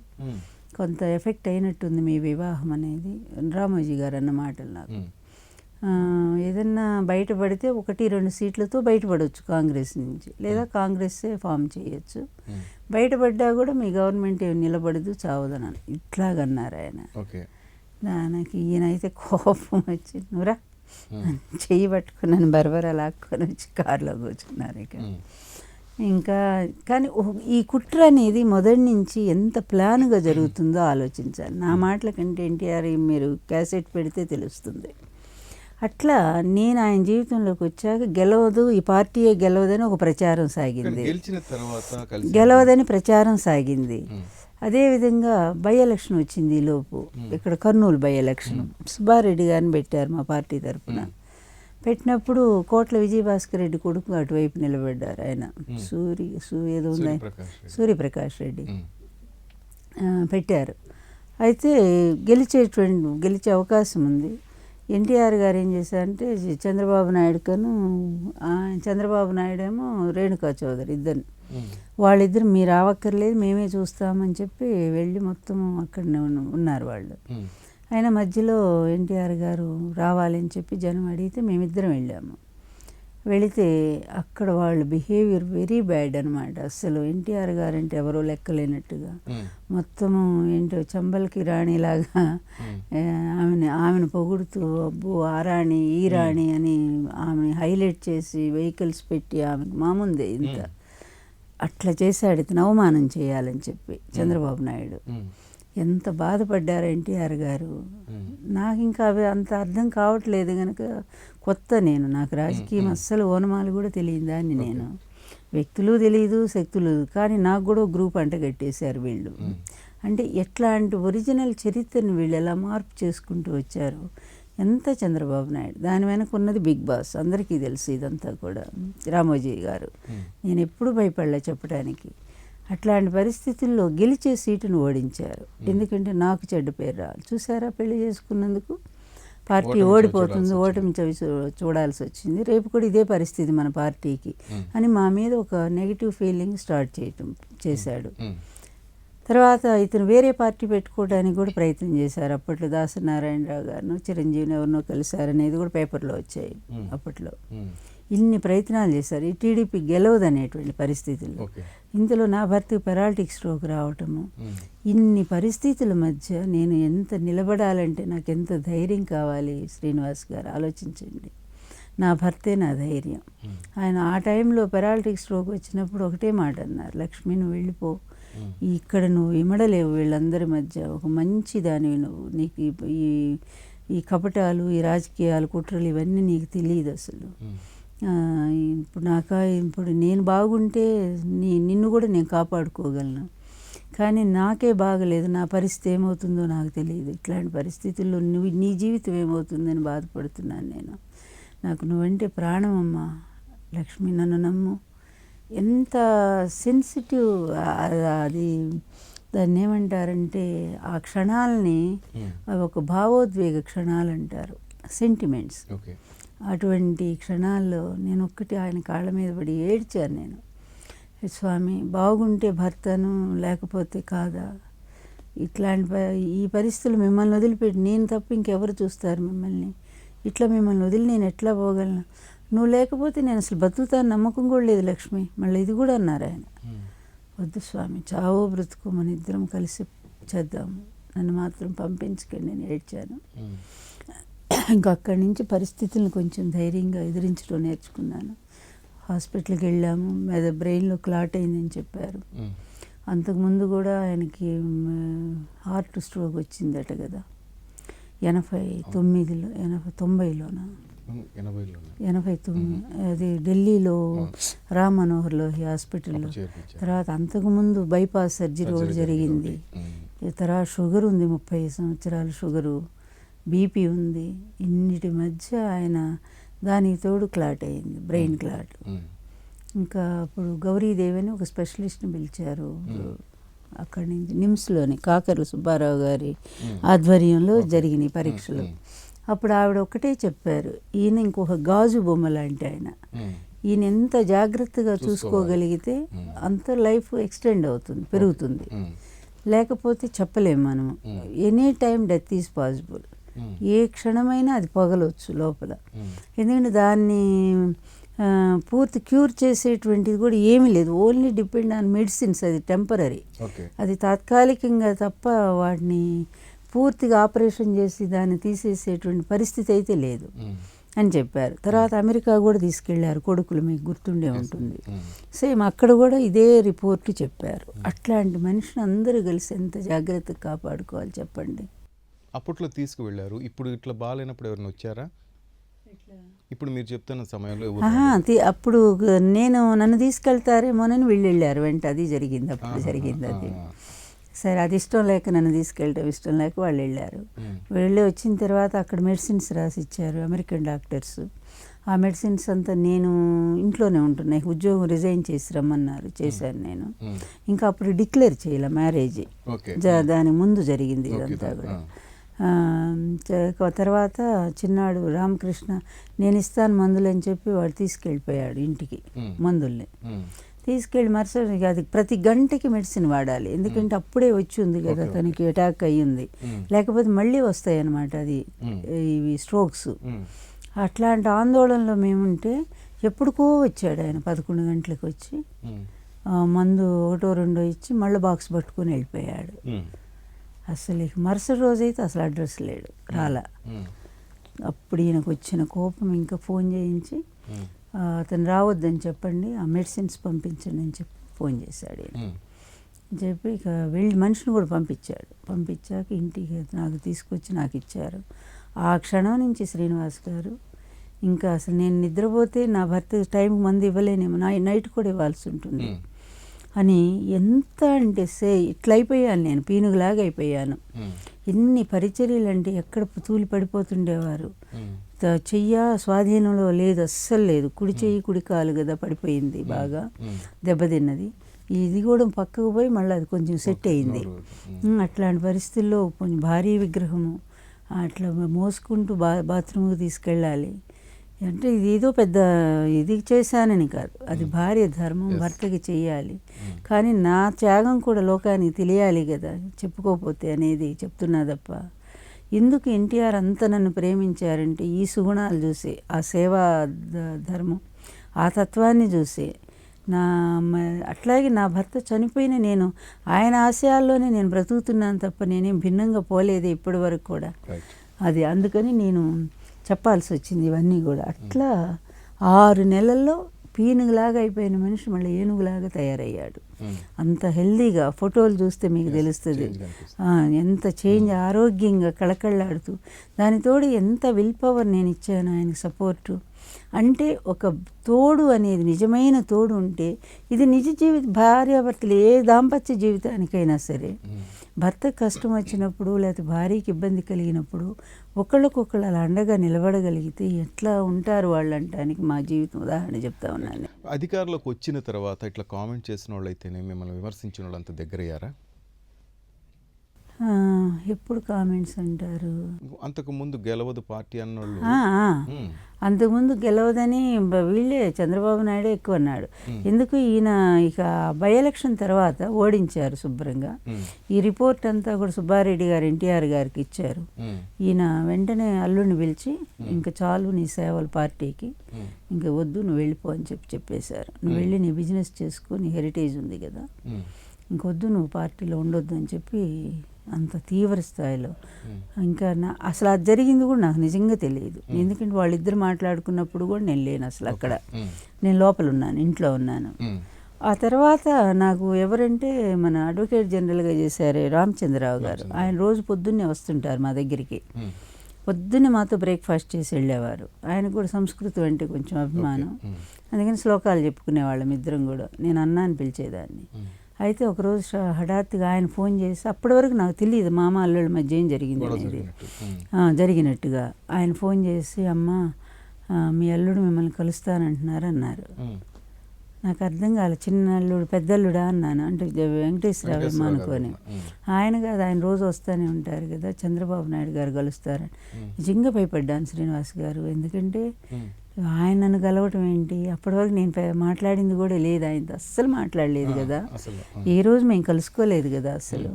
కొంత ఎఫెక్ట్ అయినట్టుంది మీ వివాహం అనేది రామోజీ గారు అన్న మాటలు నాకు. ఏదన్నా బయటపడితే 1-2 సీట్లతో బయటపడవచ్చు కాంగ్రెస్ నుంచి, లేదా కాంగ్రెస్సే ఫామ్ చేయొచ్చు. బయటపడ్డా కూడా మీ గవర్నమెంట్ ఏమి నిలబడదు, చావదన ఇట్లాగన్నారు ఆయన. దానికి ఈయనైతే కోపం వచ్చి నువ్వురా చెయ్యి పట్టుకున్నాను బరబరా లాక్కొని వచ్చి కారులో కూర్చున్నారు. ఇంకా కానీ ఈ కుట్ర అనేది మొదటి నుంచి ఎంత ప్లాన్గా జరుగుతుందో ఆలోచించాలి. నా మాటల కంటే ఎన్టీఆర్ మీరు క్యాసెట్ పెడితే తెలుస్తుంది. అట్లా నేను ఆయన జీవితంలోకి వచ్చాక గెలవదు, ఈ పార్టీయే గెలవదని ఒక ప్రచారం సాగింది, గెలవదని ప్రచారం సాగింది. అదేవిధంగా బై ఎలక్షన్ వచ్చింది ఈలోపు, ఇక్కడ కర్నూలు బై ఎలక్షన్. సుబ్బారెడ్డి గారిని పెట్టారు మా పార్టీ తరఫున. పెట్టినప్పుడు కోట్ల విజయభాస్కర్ రెడ్డి కొడుకు అటువైపు నిలబడ్డారు. ఆయన ఏదో ఉంది సూర్యప్రకాష్ రెడ్డి పెట్టారు. అయితే గెలిచే అవకాశం ఉంది. ఎన్టీఆర్ గారు ఏం చేశారంటే చంద్రబాబు నాయుడు ఏమో రేణుకా చౌదరి ఇద్దరు, వాళ్ళిద్దరు మీరు రావక్కర్లేదు మేమే చూస్తామని చెప్పి వెళ్ళి మొత్తం అక్కడనే ఉన్నారు వాళ్ళు. అయినా మధ్యలో ఎన్టీఆర్ గారు రావాలని చెప్పి జనం అడిగితే మేమిద్దరం వెళ్ళాము. వెళితే అక్కడ వాళ్ళ బిహేవియర్ వెరీ బ్యాడ్ అనమాట. అసలు ఎన్టీఆర్ గారు అంటే ఎవరో లెక్కలేనట్టుగా మొత్తము ఏంటో చంబల్కి రాణిలాగా ఆమెను పొగుడుతూ అబ్బో ఆ రాణి ఈ రాణి అని ఆమెని హైలైట్ చేసి వెహికల్స్ పెట్టి ఆమెకు మాముందే ఇంత అట్లా చేశాడు ఇతను అవమానం చేయాలని చెప్పి చంద్రబాబు నాయుడు. ఎంత బాధపడ్డారు ఎన్టీఆర్ గారు. నాకు ఇంకా అవి అంత అర్థం కావట్లేదు కనుక కొత్త నాకు రాజకీయం అస్సలు ఓనమాలు కూడా తెలియదు దాన్ని, నేను వ్యక్తులు తెలియదు శక్తులు, కానీ నాకు కూడా గ్రూప్ అంట కట్టేశారు వీళ్ళు. అంటే ఎట్లాంటి ఒరిజినల్ చరిత్రను వీళ్ళు ఎలా మార్పు చేసుకుంటూ వచ్చారు. ఎంత చంద్రబాబు నాయుడు దాని వెనక ఉన్నది బిగ్ బాస్, అందరికీ తెలుసు ఇదంతా కూడా. రామోజీ గారు నేను ఎప్పుడు భయపడలే చెప్పడానికి. అట్లాంటి పరిస్థితుల్లో గెలిచే సీటును ఓడించారు. ఎందుకంటే నాకు చెడ్డ పేరు రావాలి. చూసారా పెళ్లి చేసుకున్నందుకు పార్టీ ఓడిపోతుంది, ఓటమి చూడాల్సి వచ్చింది, రేపు కూడా ఇదే పరిస్థితి మన పార్టీకి అని మా మీద ఒక నెగిటివ్ ఫీలింగ్ స్టార్ట్ చేశాడు. తర్వాత ఇతను వేరే పార్టీ పెట్టుకోవడానికి కూడా ప్రయత్నం చేశారు. అప్పట్లో దాసనారాయణరావు గారిను చిరంజీవిని ఎవరినో కలిశారనేది కూడా పేపర్లో వచ్చాయి అప్పట్లో. ఇన్ని ప్రయత్నాలు చేశారు. ఈ టీడీపీ గెలవదనేటువంటి పరిస్థితుల్లో ఇంతలో నా భర్తకు పెరాలిటిక్ స్ట్రోక్ రావటము, ఇన్ని పరిస్థితుల మధ్య నేను ఎంత నిలబడాలంటే నాకు ఎంత ధైర్యం కావాలి శ్రీనివాస్ గారు ఆలోచించండి. నా భర్తే నా ధైర్యం. ఆయన ఆ టైంలో పెరాలిటిక్ స్ట్రోక్ వచ్చినప్పుడు ఒకటే మాట అన్నారు, లక్ష్మి నువ్వు వెళ్ళిపో, ఇక్కడ నువ్వు ఇమడలేవు వీళ్ళందరి మధ్య, ఒక మంచి దానివి నువ్వు, నీకు ఈ కపటాలు ఈ రాజకీయాలు కుట్రలు ఇవన్నీ నీకు తెలియదు అసలు. ఇప్పుడు నేను బాగుంటే నిన్ను కూడా నేను కాపాడుకోగలను, కానీ నాకే బాగలేదు, నా పరిస్థితి ఏమవుతుందో నాకు తెలియదు. ఇట్లాంటి పరిస్థితుల్లో నీ జీవితం ఏమవుతుందని బాధపడుతున్నాను నేను. నాకు నువ్వంటే ప్రాణం అమ్మా లక్ష్మి, నన్ను నమ్ము. ఎంత సెన్సిటివ్ అది, దాన్ని ఏమంటారంటే ఆ క్షణాలని అవి ఒక భావోద్వేగ క్షణాలు అంటారు, సెంటిమెంట్స్. అటువంటి క్షణాల్లో నేను ఒక్కటి ఆయన కాళ్ళ మీద పడి ఏడ్చాను. నేను స్వామి బాగుంటే భర్తను లేకపోతే కాదా, ఈ పరిస్థితులు మిమ్మల్ని వదిలిపెట్టి నేను తప్ప ఇంకెవరు చూస్తారు మిమ్మల్ని, ఇట్లా మిమ్మల్ని వదిలి నేను ఎట్లా పోగలను, నువ్వు లేకపోతే నేను అసలు బతుకుతాను నమ్మకం కూడా లేదు లక్ష్మి. మళ్ళీ ఇది కూడా అన్నారు ఆయన, వద్దు స్వామి చావో బ్రతుకు మన ఇద్దరం కలిసి చేద్దాము, నన్ను మాత్రం పంపించకండి. నేను ఏడ్చాను. ఇంకా అక్కడి నుంచి పరిస్థితులను కొంచెం ధైర్యంగా ఎదిరించడం నేర్చుకున్నాను. హాస్పిటల్కి వెళ్ళాము, బ్రెయిన్లో క్లాట్ అయిందని చెప్పారు. అంతకుముందు కూడా ఆయనకి హార్ట్ స్ట్రోక్ వచ్చిందట కదా 89 అది ఢిల్లీలో రామ్ మనోహర్ లోహి హాస్పిటల్లో. తర్వాత అంతకుముందు బైపాస్ సర్జరీ ఒకటి జరిగింది. తర్వాత షుగర్ ఉంది, 30 సంవత్సరాలు షుగరు, బీపీ ఉంది. ఇన్నిటి మధ్య ఆయన దానికి తోడు క్లాట్ అయింది, బ్రెయిన్ క్లాట్. ఇంకా అప్పుడు గౌరీదేవి అని ఒక స్పెషలిస్ట్ని పిలిచారు అక్కడి నుంచి, నిమ్స్లోని కాకర్ల సుబ్బారావు గారి ఆధ్వర్యంలో జరిగిన పరీక్షలు. అప్పుడు ఆవిడ ఒక్కటే చెప్పారు, ఈయన ఇంకొక గాజు బొమ్మ లాంటి ఆయన, ఈయన ఎంత జాగ్రత్తగా చూసుకోగలిగితే అంత లైఫ్ ఎక్స్టెండ్ అవుతుంది, పెరుగుతుంది. లేకపోతే చెప్పలేము మనము, any time death is possible. ఏ క్షణమైనా అది పగలవచ్చు లోపల. ఎందుకంటే దాన్ని పూర్తి క్యూర్ చేసేటువంటిది కూడా ఏమీ లేదు. Only depend on medicines. అది టెంపరీ, అది తాత్కాలికంగా తప్ప వాటిని పూర్తిగా ఆపరేషన్ చేసి దాన్ని తీసేసేటువంటి పరిస్థితి అయితే లేదు అని చెప్పారు. తర్వాత అమెరికా కూడా తీసుకెళ్లారు కొడుకులు, మీకు గుర్తుండే ఉంటుంది. సేమ్ అక్కడ కూడా ఇదే రిపోర్ట్ చెప్పారు. అట్లాంటి మనిషిని అందరూ కలిసి ఎంత జాగ్రత్తగా కాపాడుకోవాలి చెప్పండి. అప్పట్లో తీసుకువెళ్ళారు. ఇప్పుడు ఇట్లా బాగాలేనప్పుడు ఎవరైనా వచ్చారా? ఇప్పుడు మీరు చెప్తున్న సమయంలో అప్పుడు నన్ను తీసుకెళ్తారేమోనని వెళ్ళారు వెంట. అది జరిగింది, అప్పుడు జరిగింది అది. సరే, అది ఇష్టం లేక నన్ను తీసుకెళ్ళటం ఇష్టం లేక వాళ్ళు వెళ్ళారు. వెళ్ళి వచ్చిన తర్వాత అక్కడ మెడిసిన్స్ రాసి ఇచ్చారు అమెరికన్ డాక్టర్స్. ఆ మెడిసిన్స్ అంతా నేను ఇంట్లోనే ఉంటున్నాయి. ఉద్యోగం రిజైన్ చేసి రమ్మన్నారు, చేశాను నేను. ఇంకా అప్పుడు డిక్లేర్ చేయాలి మ్యారేజ్, దాని ముందు జరిగింది ఇదంతా కూడా. తర్వాత చిన్నాడు రామకృష్ణ నేను ఇస్తాను మందులు అని చెప్పి వాడు తీసుకెళ్ళిపోయాడు ఇంటికి మందుల్ని. తీసుకెళ్ళి మరుసటి అది ప్రతి గంటకి మెడిసిన్ వాడాలి, ఎందుకంటే అప్పుడే వచ్చి ఉంది కదా తనకి అటాక్ అయ్యింది, లేకపోతే మళ్ళీ వస్తాయి అన్నమాట అది ఇవి స్ట్రోక్స్. అట్లాంటి ఆందోళనలో మేముంటే ఎప్పుడుకో వచ్చాడు ఆయన 11 గంటలకు వచ్చి మందు 1-2 ఇచ్చి మళ్ళీ బాక్స్ పట్టుకొని వెళ్ళిపోయాడు. అసలు మరుసటి రోజైతే అసలు అడ్రస్ లేడు, రాలా. అప్పుడు ఈయనకు వచ్చిన కోపం ఇంకా ఫోన్ చేయించి అతను రావద్దని చెప్పండి, ఆ మెడిసిన్స్ పంపించండి అని చెప్పి ఫోన్ చేశాడు ఈయన. చెప్పి ఇక వెళ్ళి మనిషిని కూడా పంపించాడు. పంపించాక ఇంటికి నాకు తీసుకొచ్చి నాకు ఇచ్చారు. ఆ క్షణం నుంచి శ్రీనివాస్ గారు ఇంకా అసలు నేను నిద్రపోతే నా భర్త టైంకి మందు ఇవ్వలేనేమో, నైట్ కూడా ఇవ్వాల్సి ఉంటుంది అని ఎంత అంటే ఇట్లా అయిపోయాను నేను, పీనుగులాగా అయిపోయాను. ఎన్ని పరిచర్యలు అంటే ఎక్కడ తూలి పడిపోతుండేవారు. చెయ్య స్వాధీనంలో లేదు, అస్సలు లేదు. కుడి చెయ్యి కుడి కాలు కదా పడిపోయింది, బాగా దెబ్బతిన్నది. ఇది కూడా పక్కకు పోయి మళ్ళీ అది కొంచెం సెట్ అయింది. అట్లాంటి పరిస్థితుల్లో కొంచెం భారీ విగ్రహము అట్లా మోసుకుంటూ బాత్రూమ్కి తీసుకెళ్ళాలి అంటే ఇది ఏదో పెద్ద ఇది చేశానని కాదు, అది భార్య ధర్మం, భర్తకి చెయ్యాలి. కానీ నా త్యాగం కూడా లోకానికి తెలియాలి కదా చెప్పుకోకపోతే అనేది చెప్తున్నా తప్ప. ఎందుకు ఎన్టీఆర్ అంత నన్ను ప్రేమించారంటే ఈ సుగుణాలు చూసి, ఆ సేవా ధర్మం, ఆ తత్వాన్ని చూసి. అట్లాగే నా భర్త చనిపోయిన నేను ఆయన ఆశయాల్లోనే నేను బ్రతుకుతున్నాను తప్ప నేనేం భిన్నంగా పోలేదు ఇప్పటి వరకు కూడా. అది అందుకని నేను చెప్పాల్సి వచ్చింది ఇవన్నీ కూడా. అట్లా 6 నెలల్లో పీనుగులాగా అయిపోయిన మనిషి మళ్ళీ ఏనుగులాగా తయారయ్యాడు. అంత హెల్దీగా ఫోటోలు చూస్తే మీకు తెలుస్తుంది ఎంత చేంజ్, ఆరోగ్యంగా కళకళలాడుతూ. దానితోడు ఎంత విల్ పవర్ నేను ఇచ్చాను ఆయనకి సపోర్టు. అంటే ఒక తోడు అనేది, నిజమైన తోడు ఉంటే ఇది నిజ భార్యాభర్తలు ఏ దాంపత్య జీవితానికైనా సరే భర్త కష్టం వచ్చినప్పుడు లేకపోతే భార్యకి ఇబ్బంది కలిగినప్పుడు ఒకళ్ళకొకళ్ళు అలా అండగా నిలబడగలిగితే ఎట్లా ఉంటారు వాళ్ళు అంటానికి మా జీవితం ఉదాహరణ చెప్తా ఉన్నాను. అధికారులకు వచ్చిన తర్వాత ఇట్లా కామెంట్ చేసిన వాళ్ళు అయితేనే మిమ్మల్ని విమర్శించిన వాళ్ళు అంత దగ్గరయ్యారా? ఎప్పుడు కామెంట్స్ అంటారు? అంతకుముందు గెలవదు పార్టీ అన్నోళ్ళు, అంతకుముందు గెలవదని వీళ్ళే చంద్రబాబు నాయుడు ఎక్కువ అన్నాడు. ఎందుకు ఈయన ఇక బై ఎలక్షన్ తర్వాత ఓడించారు శుభ్రంగా. ఈ రిపోర్ట్ అంతా కూడా సుబ్బారెడ్డి గారు ఎన్టీఆర్ గారికి ఇచ్చారు. ఈయన వెంటనే అల్లుడిని పిలిచి ఇంకా చాలు నీ సేవలు పార్టీకి, ఇంకా వద్దు నువ్వు వెళ్ళిపో అని చెప్పేశారు. నువ్వు వెళ్ళి నీ బిజినెస్ చేసుకో, నీ హెరిటేజ్ ఉంది కదా, ఇంకొద్దు నువ్వు పార్టీలో ఉండొద్దు అని చెప్పి అంత తీవ్ర స్థాయిలో. ఇంకా అసలు అది జరిగింది కూడా నాకు నిజంగా తెలియదు, ఎందుకంటే వాళ్ళిద్దరు మాట్లాడుకున్నప్పుడు కూడా నేను లేను అసలు అక్కడ. నేను లోపల ఉన్నాను, ఇంట్లో ఉన్నాను. ఆ తర్వాత నాకు ఎవరంటే మన అడ్వకేట్ జనరల్గా చేశారే రామచంద్రరావు గారు, ఆయన రోజు పొద్దున్నే వస్తుంటారు మా దగ్గరికి. పొద్దున్నే మాతో బ్రేక్ఫాస్ట్ చేసి వెళ్ళేవారు. ఆయన కూడా సంస్కృతం అంటే కొంచెం అభిమానం, అందుకని శ్లోకాలు చెప్పుకునేవాళ్ళం ఇద్దరం కూడా. నేను అన్నా అని పిలిచేదాన్ని. అయితే ఒకరోజు హఠాత్తుగా ఆయన ఫోన్ చేసి, అప్పటి వరకు నాకు తెలియదు మామ అల్లుళ్ళ మధ్య ఏం జరిగింది అనేది, జరిగినట్టుగా ఆయన ఫోన్ చేసి అమ్మ మీ అల్లుడు మిమ్మల్ని కలుస్తానంటున్నారు అన్నారు. నాకు అర్థం కాలే, చిన్న అల్లుడు పెద్ద అల్లుడా అన్నాను. అంటే వెంకటేశ్వరరావు అనుకొని. ఆయన కాదు, ఆయన రోజు వస్తూనే ఉంటారు కదా, చంద్రబాబు నాయుడు గారు కలుస్తారని. నిజంగా భయపడ్డాను శ్రీనివాస్ గారు, ఎందుకంటే ఆయన నన్ను కలవటం ఏంటి, అప్పటి వరకు నేను మాట్లాడింది కూడా లేదు, ఆయనతో అస్సలు మాట్లాడలేదు కదా, ఏ రోజు మేము కలుసుకోలేదు కదా అసలు.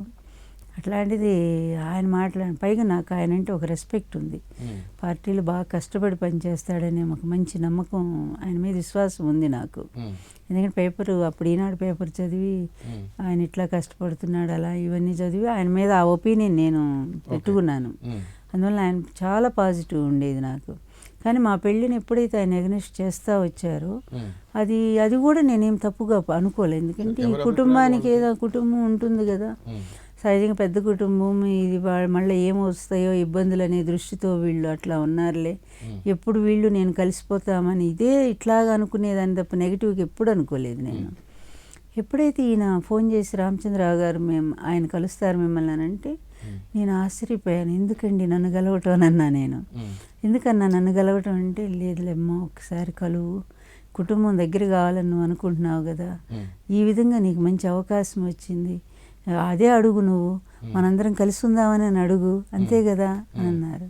అట్లాంటిది ఆయన పైగా నాకు ఆయన అంటే ఒక రెస్పెక్ట్ ఉంది. పార్టీలో బాగా కష్టపడి పనిచేస్తాడనే ఒక మంచి నమ్మకం, ఆయన మీద విశ్వాసం ఉంది నాకు. ఎందుకంటే అప్పుడు ఈనాడు పేపర్ చదివి ఆయన ఇట్లా కష్టపడుతున్నాడు అలా ఇవన్నీ చదివి ఆయన మీద ఆ ఒపీనియన్ నేను పెట్టుకున్నాను. అందువల్ల ఆయన చాలా పాజిటివ్ ఉండేది నాకు. కానీ మా పెళ్ళిని ఎప్పుడైతే ఆయన ఎగ్నెస్ట్ చేస్తూ వచ్చారో అది కూడా నేనేం తప్పుగా అనుకోలేదు. ఎందుకంటే ఈ కుటుంబానికి ఏదో కుటుంబం ఉంటుంది కదా, సహజంగా పెద్ద కుటుంబం ఇది, మళ్ళీ ఏమొస్తాయో ఇబ్బందులు అనే దృష్టితో వీళ్ళు అట్లా ఉన్నారులే, ఎప్పుడు వీళ్ళు నేను కలిసిపోతామని ఇదే ఇట్లాగా అనుకునేదాన్ని తప్ప నెగిటివ్గా ఎప్పుడు అనుకోలేదు నేను. ఎప్పుడైతే ఈయన ఫోన్ చేసి రామచంద్రరావు గారు ఆయన కలుస్తారు మిమ్మల్ని అని అంటే నేను ఆశ్చర్యపోయాను. ఎందుకండి నన్ను గెలవటం అని అన్నా నేను. ఎందుకన్నా నన్ను గెలవటం అంటే, లేదులేమ్మా ఒకసారి కలువు, కుటుంబం దగ్గర కావాలని నువ్వు అనుకుంటున్నావు కదా, ఈ విధంగా నీకు మంచి అవకాశం వచ్చింది, అదే అడుగు, నువ్వు మనందరం కలిసి ఉందామని అని అడుగు, అంతే కదా అని అన్నారు.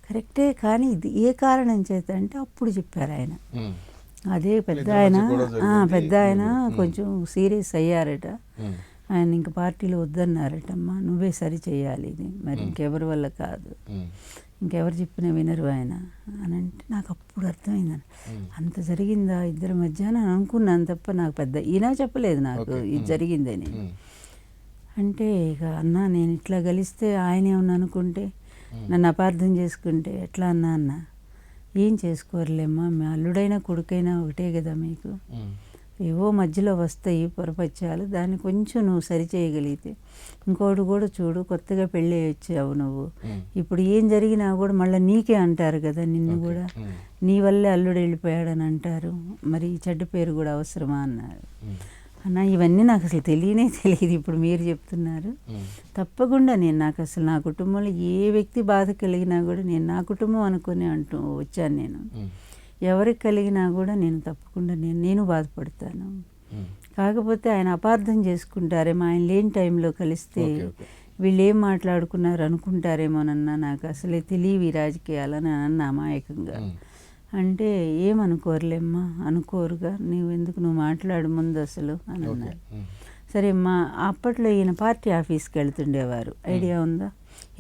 కరెక్టే, కానీ ఇది ఏ కారణం చేత అంటే అప్పుడు చెప్పారు ఆయన. అదే పెద్ద ఆయన కొంచెం సీరియస్ అయ్యారట. ఆయన ఇంక పార్టీలో వద్దన్నారటమ్మా, నువ్వే సరి చేయాలి ఇది, మరి ఇంకెవరి వల్ల కాదు, ఇంకెవరు చెప్పినా వినరు ఆయన అని అంటే నాకు అప్పుడు అర్థమైందని. అంత జరిగిందా ఇద్దరి మధ్య అని అనుకున్నాను తప్ప నాకు ఈయన చెప్పలేదు నాకు ఇది జరిగిందని. అంటే ఇక అన్నా నేను ఇట్లా కలిస్తే ఆయన ఏమన్నా అనుకుంటే, నన్ను అపార్థం చేసుకుంటే ఎట్లా అన్న ఏం చేసుకోరులేమ్మా, మీ అల్లుడైనా కొడుకైనా ఒకటే కదా మీకు, ఏవో మధ్యలో వస్తాయి పొరపచ్చాలు, దాన్ని కొంచెం నువ్వు సరి చేయగలిగితే, ఇంకోటి కూడా చూడు, కొత్తగా పెళ్ళి వచ్చావు నువ్వు, ఇప్పుడు ఏం జరిగినా కూడా మళ్ళీ నీకే అంటారు కదా, నిన్ను కూడా నీ వల్లే అల్లుడు వెళ్ళిపోయాడని అంటారు, మరి ఈ చెడ్డ పేరు కూడా అవసరమా అన్నారు. అన్న ఇవన్నీ నాకు అసలు తెలియదు, ఇప్పుడు మీరు చెప్తున్నారు. తప్పకుండా నాకు అసలు నా కుటుంబంలో ఏ వ్యక్తి బాధ కలిగినా కూడా నేను నా కుటుంబం అనుకుని వచ్చాను నేను. ఎవరికి కలిగినా కూడా నేను తప్పకుండా నేను బాధపడతాను. కాకపోతే ఆయన అపార్థం చేసుకుంటారేమో, ఆయన లేని టైంలో కలిస్తే వీళ్ళు ఏం మాట్లాడుకున్నారు అనుకుంటారేమోనన్నా, నాకు అసలే తెలియవి రాజకీయాలని అన్న అమాయకంగా. అంటే ఏమనుకోరులేమ్మా, అనుకోరుగా, నువ్వు మాట్లాడు ముందు అసలు అని అన్నారు. సరే అప్పట్లో ఈయన పార్టీ ఆఫీస్కి వెళ్తుండేవారు, ఐడియా ఉందా,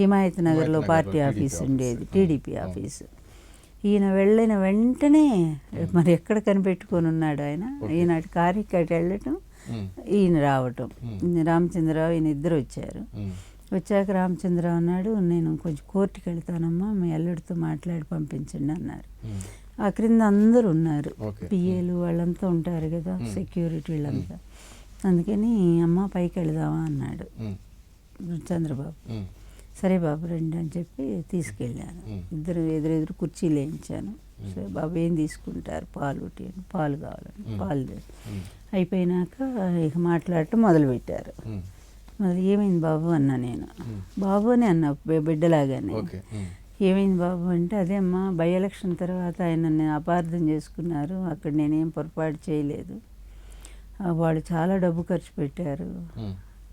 హిమాయత్ నగర్లో పార్టీ ఆఫీస్ ఉండేది, టీడీపీ ఆఫీసు. ఈయన వెళ్ళిన వెంటనే మరి ఎక్కడ కనిపెట్టుకొని ఉన్నాడు ఆయన, ఈనాటి కారికట్ వెళ్ళటం, ఈయన రావటం, రామచంద్రరావు ఈయన ఇద్దరు వచ్చారు. వచ్చాక రామచంద్రరావు అన్నాడు, నేను కొంచెం కోర్టుకి వెళ్తానమ్మా, మీ అల్లుడితో మాట్లాడి పంపించండి అన్నారు. ఆ క్రింద అందరూ ఉన్నారు, పిఏలు వాళ్ళంతా ఉంటారు కదా, సెక్యూరిటీ వీళ్ళంతా. అందుకని అమ్మ పైకి వెళదామా అన్నాడు చంద్రబాబు. సరే బాబు రండి అని చెప్పి తీసుకెళ్ళాను. ఇద్దరు ఎదురెదురు కుర్చీలు వేయించాను. సరే బాబు ఏం తీసుకుంటారు, పాలు కావాలని పాలు అయిపోయినాక ఇక మాట్లాడటం మొదలుపెట్టారు. ఏమైంది బాబు అన్నా నేను, బాబు అని అన్నా బిడ్డలాగానే. ఏమైంది బాబు అంటే, అదే అమ్మా బై ఎలక్షన్ తర్వాత ఆయన నన్ను అపార్థం చేసుకున్నారు, అక్కడ నేనేం పొరపాటు చేయలేదు, వాళ్ళు చాలా డబ్బు ఖర్చు పెట్టారు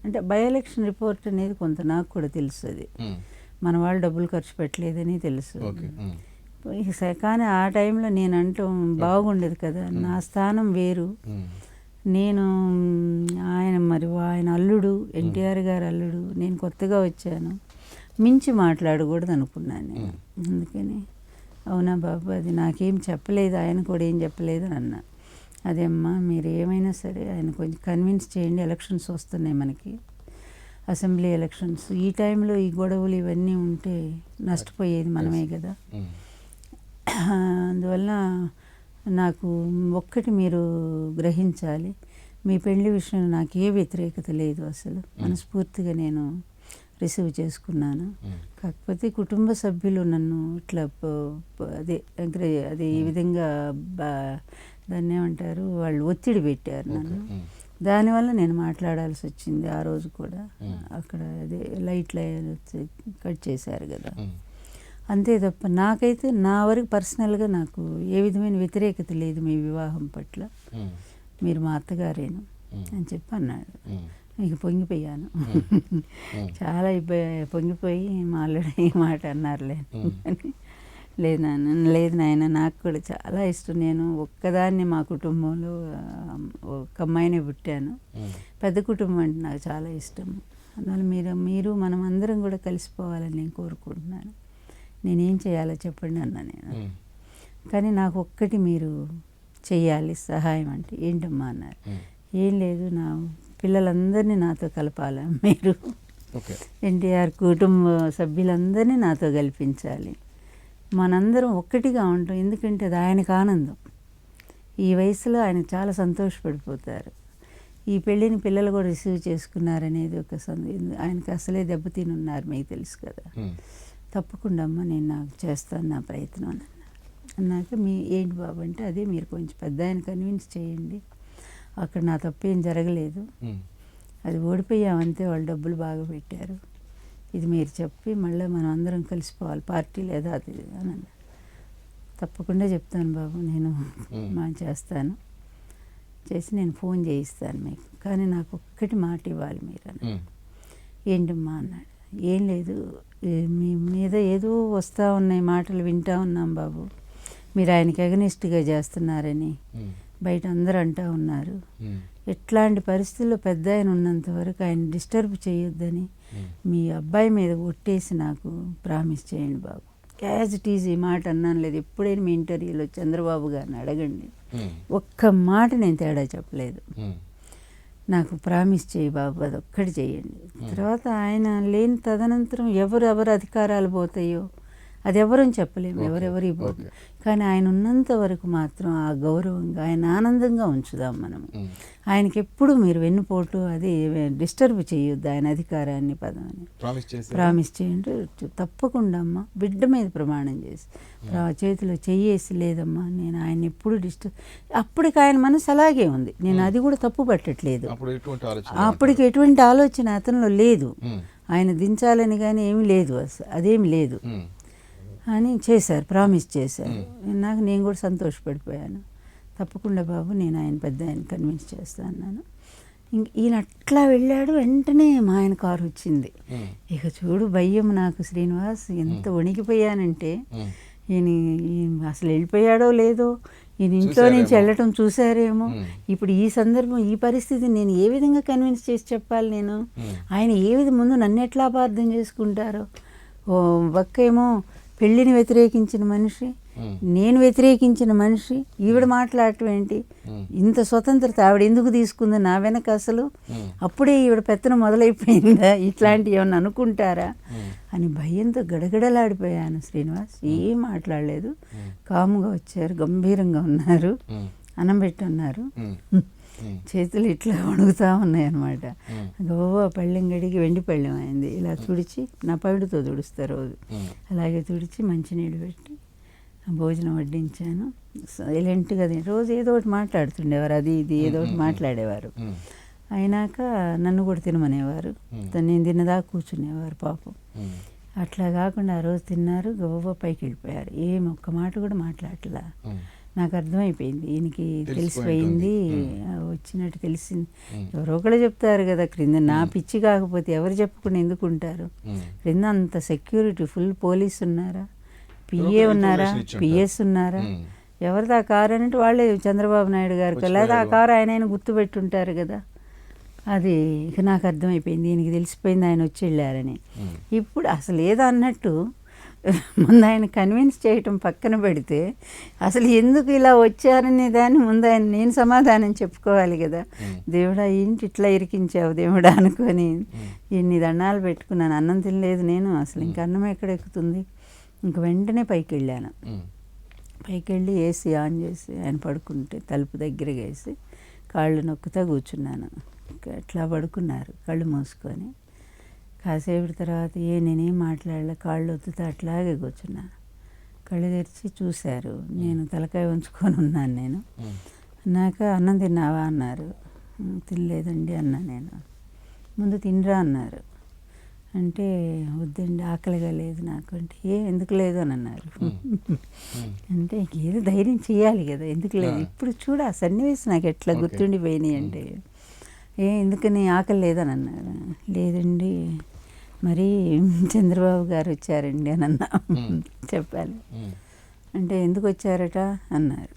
అంటే. బై ఎలక్షన్ రిపోర్ట్ అనేది కొంత నాకు కూడా తెలుస్తుంది, మన వాళ్ళు డబ్బులు ఖర్చు పెట్టలేదని తెలుసు. కానీ ఆ టైంలో నేను అంటాం బాగుండేది కదా, నా స్థానం వేరు, నేను ఆయన అల్లుడు, ఎన్టీఆర్ గారు అల్లుడు, నేను కొత్తగా వచ్చాను, మించి మాట్లాడకూడదు అనుకున్నాను నేను. అందుకని అవునా బాబు, అది నాకేం చెప్పలేదు, ఆయన కూడా ఏం చెప్పలేదు అని అన్నా. అదే అమ్మా మీరు ఏమైనా సరే ఆయన కొంచెం కన్విన్స్ చేయండి, ఎలక్షన్స్ వస్తున్నాయి మనకి, అసెంబ్లీ ఎలక్షన్స్, ఈ టైంలో ఈ గొడవలు ఇవన్నీ ఉంటే నష్టపోయేది మనమే కదా. అందువల్ల నాకు ఒక్కటి మీరు గ్రహించాలి, మీ పెళ్లి విషయంలో నాకు ఏ వ్యతిరేకత లేదు, అసలు మనస్ఫూర్తిగా నేను రిసీవ్ చేసుకున్నాను. కాకపోతే కుటుంబ సభ్యులు నన్ను ఇట్లా అదే ఈ విధంగా దాన్ని ఏమంటారు, వాళ్ళు ఒత్తిడి పెట్టారు నన్ను, దానివల్ల నేను మాట్లాడాల్సి వచ్చింది. ఆ రోజు కూడా అక్కడ అదే లైట్లు కట్ చేశారు కదా, అంతే తప్ప నాకైతే నా వరకు పర్సనల్గా నాకు ఏ విధమైన వ్యతిరేకత లేదు మీ వివాహం పట్ల, మీరు మా అత్తగారేను అని చెప్పి అన్నాడు. ఇక పొంగిపోయాను, చాలా పొంగిపోయి మా అల్లుడు ఈ మాట అన్నారులే. లేదు నాయన, నాకు కూడా చాలా ఇష్టం, నేను ఒక్కదాన్ని మా కుటుంబంలో ఒక అమ్మాయినే పుట్టాను, పెద్ద కుటుంబం అంటే నాకు చాలా ఇష్టం, అందువల్ల మీరు మనం అందరం కూడా కలిసిపోవాలని నేను కోరుకుంటున్నాను. నేనేం చేయాలో చెప్పండి అన్నా నేను. కానీ నాకు ఒక్కటి మీరు చెయ్యాలి సహాయం అంటే. ఏంటమ్మా అన్నారు. ఏం లేదు, నా పిల్లలందరినీ నాతో కలపాలి మీరు. ఎన్టీఆర్ కుటుంబ సభ్యులందరినీ నాతో కల్పించాలి. మనందరం ఒక్కటిగా ఉంటాం. ఎందుకంటే అది ఆయనకు ఆనందం. ఈ వయసులో ఆయన చాలా సంతోషపడిపోతారు. ఈ పెళ్ళిని పిల్లలు కూడా రిసీవ్ చేసుకున్నారనేది ఒక ఆయనకు అసలే దెబ్బతిని ఉన్నారు, మీకు తెలుసు కదా. తప్పకుండా అమ్మ నేను నాకు చేస్తాను నా ప్రయత్నం అని అన్నాక ఏంటి బాబు అంటే, అదే మీరు కొంచెం పెద్ద ఆయన కన్విన్స్ చేయండి. అక్కడ నా తప్పేం జరగలేదు, అది ఓడిపోయామంతే, వాళ్ళు డబ్బులు బాగా పెట్టారు. ఇది మీరు చెప్పి మళ్ళీ మనం అందరం కలిసిపోవాలి, పార్టీ లేదా అది అని అన్నారు. తప్పకుండా చెప్తాను బాబు, నేను చేస్తాను, చేసి నేను ఫోన్ చేయిస్తాను మీకు. కానీ నాకు ఒక్కటి మాట ఇవ్వాలి మీరు అని. ఏంటమ్మా అన్నాడు. ఏం లేదు, మీ మీద ఏదో వస్తూ ఉన్నాయి మాటలు వింటూ ఉన్నాం బాబు, మీరు ఆయనకి ఎగనిస్ట్గా చేస్తున్నారని బయట అందరూ అంటూ ఉన్నారు. ఎట్లాంటి పరిస్థితుల్లో పెద్ద ఆయన ఉన్నంత వరకు ఆయన డిస్టర్బ్ చేయొద్దని మీ అబ్బాయి మీద ఒట్టేసి నాకు ప్రామిస్ చేయండి బాబు. యాజ్ ఇట్ ఈజ్ ఈ మాట అన్నాను లేదు. ఎప్పుడైనా మీ ఇంటర్వ్యూలో చంద్రబాబు గారిని అడగండి, ఒక్క మాట నేను తేడా చెప్పలేదు. నాకు ప్రామిస్ చేయి బాబు, అది ఒక్కటి చేయండి. తర్వాత ఆయన లేని తదనంతరం ఎవరెవరు అధికారాలు పోతాయో అది ఎవరని చెప్పలేము, ఎవరెవరి పోతుంది. కానీ ఆయన ఉన్నంత వరకు మాత్రం ఆ గౌరవంగా ఆయన ఆనందంగా ఉంచుదాం మనము. ఆయనకి ఎప్పుడు మీరు వెన్నుపోటు అది డిస్టర్బ్ చేయొద్దు ఆయన అధికారాన్ని పదమని ప్రామిస్ చేయండి. తప్పకుండా అమ్మ, బిడ్డ మీద ప్రమాణం చేసి చేతిలో చెయ్యేసి లేదమ్మా నేను ఆయన ఎప్పుడు అప్పటికి ఆయన మనసు అలాగే ఉంది, నేను అది కూడా తప్పు పట్టట్లేదు. అప్పటికి ఎటువంటి ఆలోచన అతనిలో లేదు, ఆయన దించాలని కానీ ఏమీ లేదు, అదేమి లేదు అని చేశారు, ప్రామిస్ చేశారు. నేను కూడా సంతోషపడిపోయాను. తప్పకుండా బాబు నేను ఆయన పెద్ద ఆయన కన్విన్స్ చేస్తాను అన్నాను. ఈయన అట్లా వెళ్ళాడు. వెంటనే మా ఆయన కారు వచ్చింది. ఇక చూడు భయం నాకు శ్రీనివాస్, ఎంత వణికిపోయానంటే ఈయన అసలు వెళ్ళిపోయాడో లేదో, ఈయన ఇంట్లో నుంచి వెళ్ళటం చూసారేమో. ఇప్పుడు ఈ సందర్భం ఈ పరిస్థితి నేను ఏ విధంగా కన్విన్స్ చేసి చెప్పాలి, నేను ఆయన ఏ విధంగా ముందు నన్ను ఎట్లా అపార్థం చేసుకుంటారో. ఓ పక్కేమో పెళ్ళిని వ్యతిరేకించిన మనిషి, నేను వ్యతిరేకించిన మనిషి, ఈవిడ మాట్లాడటం ఏంటి, ఇంత స్వతంత్రత ఆవిడ ఎందుకు తీసుకుంది నా వెనక, అసలు అప్పుడే ఈవిడ పెత్తనం మొదలైపోయిందా, ఇట్లాంటివి ఏమన్నా అనుకుంటారా అని భయంతో గడగడలాడిపోయాను. శ్రీనివాస్ ఏం మాట్లాడలేదు, కాముగా వచ్చారు, గంభీరంగా ఉన్నారు, అన్నం పెట్టి ఉన్నారు, చేతులు ఇట్లా వణుకుతూ ఉన్నాయన్నమాట. గోవా పళ్ళెం గడికి వెండి పళ్ళెం అయింది. ఇలా తుడిచి, నా పవిడితో తుడుస్తారు రోజు, అలాగే తుడిచి మంచినీళ్ళు పెట్టి భోజనం వడ్డించాను. సైలెంట్గా రోజు ఏదో ఒకటి మాట్లాడుతుండేవారు, అది ఇది ఏదో ఒకటి మాట్లాడేవారు. అయినాక నన్ను కూడా తినమనేవారు, నేను తిన్నదాకా కూర్చునేవారు పాపం. అట్లా కాకుండా ఆ రోజు తిన్నారు, గోవా పైకి వెళ్ళిపోయారు. ఏం ఒక్క మాట కూడా మాట్లాడలా. నాకు అర్థమైపోయింది, ఈయనకి తెలిసిపోయింది, వచ్చినట్టు తెలిసింది. ఎవరో ఒకళ్ళు చెప్తారు కదా క్రింద, నా పిచ్చి కాకపోతే ఎవరు చెప్పకుండా ఎందుకు ఉంటారు. క్రింద అంత సెక్యూరిటీ, ఫుల్ పోలీస్ ఉన్నారా, పిఏ ఉన్నారా, పిఎస్ ఉన్నారా, ఎవరిది ఆ కారు అంటే వాళ్ళే చంద్రబాబు నాయుడు గారికి, లేదా ఆ కారు ఆయన గుర్తుపెట్టుంటారు కదా. అది ఇక నాకు అర్థమైపోయింది, ఈయనకి తెలిసిపోయింది ఆయన వచ్చి వెళ్ళారని. ఇప్పుడు అసలు ఏదో అన్నట్టు ముందు ఆయన కన్విన్స్ చేయటం పక్కన పెడితే, అసలు ఎందుకు ఇలా వచ్చారనే దాన్ని ముందు ఆయన నేను సమాధానం చెప్పుకోవాలి కదా. దేవుడా ఏంటి ఇట్లా ఇరికించావు దేవుడా అనుకొని ఎన్ని దండాలు పెట్టుకున్నాను. అన్నం తినలేదు నేను, అసలు ఇంక అన్నం ఎక్కడ ఎక్కుతుంది. ఇంక వెంటనే పైకి వెళ్ళాను. పైకి వెళ్ళి ఏసీ ఆన్ చేసి ఆయన పడుకుంటే తలుపు దగ్గరగా వేసి కాళ్ళు నొక్కుతా కూర్చున్నాను. అట్లా పడుకున్నారు కళ్ళు మూసుకొని. కాసేపటి తర్వాత నేనేం మాట్లాడలే, కాళ్ళు ఒత్తుతా అట్లాగే కూర్చున్నాను. కళ్ళు తెరిచి చూశారు, నేను తలకాయ ఉంచుకొని ఉన్నాను. నేను అన్నాక అన్నం తిన్నావా అన్నారు. తినలేదండి అన్నా నేను. ముందు తినరా అన్నారు. అంటే వద్దండి ఆకలిగా లేదు నాకు అంటే, ఎందుకు లేదు అని అన్నారు. అంటే ఏదో ధైర్యం చేయాలి కదా, ఎందుకు లేదు. ఇప్పుడు చూడ ఆ సన్నివేశం నాకు ఎట్లా గుర్తుండిపోయినాయి అంటే, ఎందుకని ఆకలి లేదని అన్నారు. లేదండి మరి చంద్రబాబు గారు వచ్చారండి అని అన్నా. చెప్పాలి అంటే ఎందుకు వచ్చారట అన్నారు.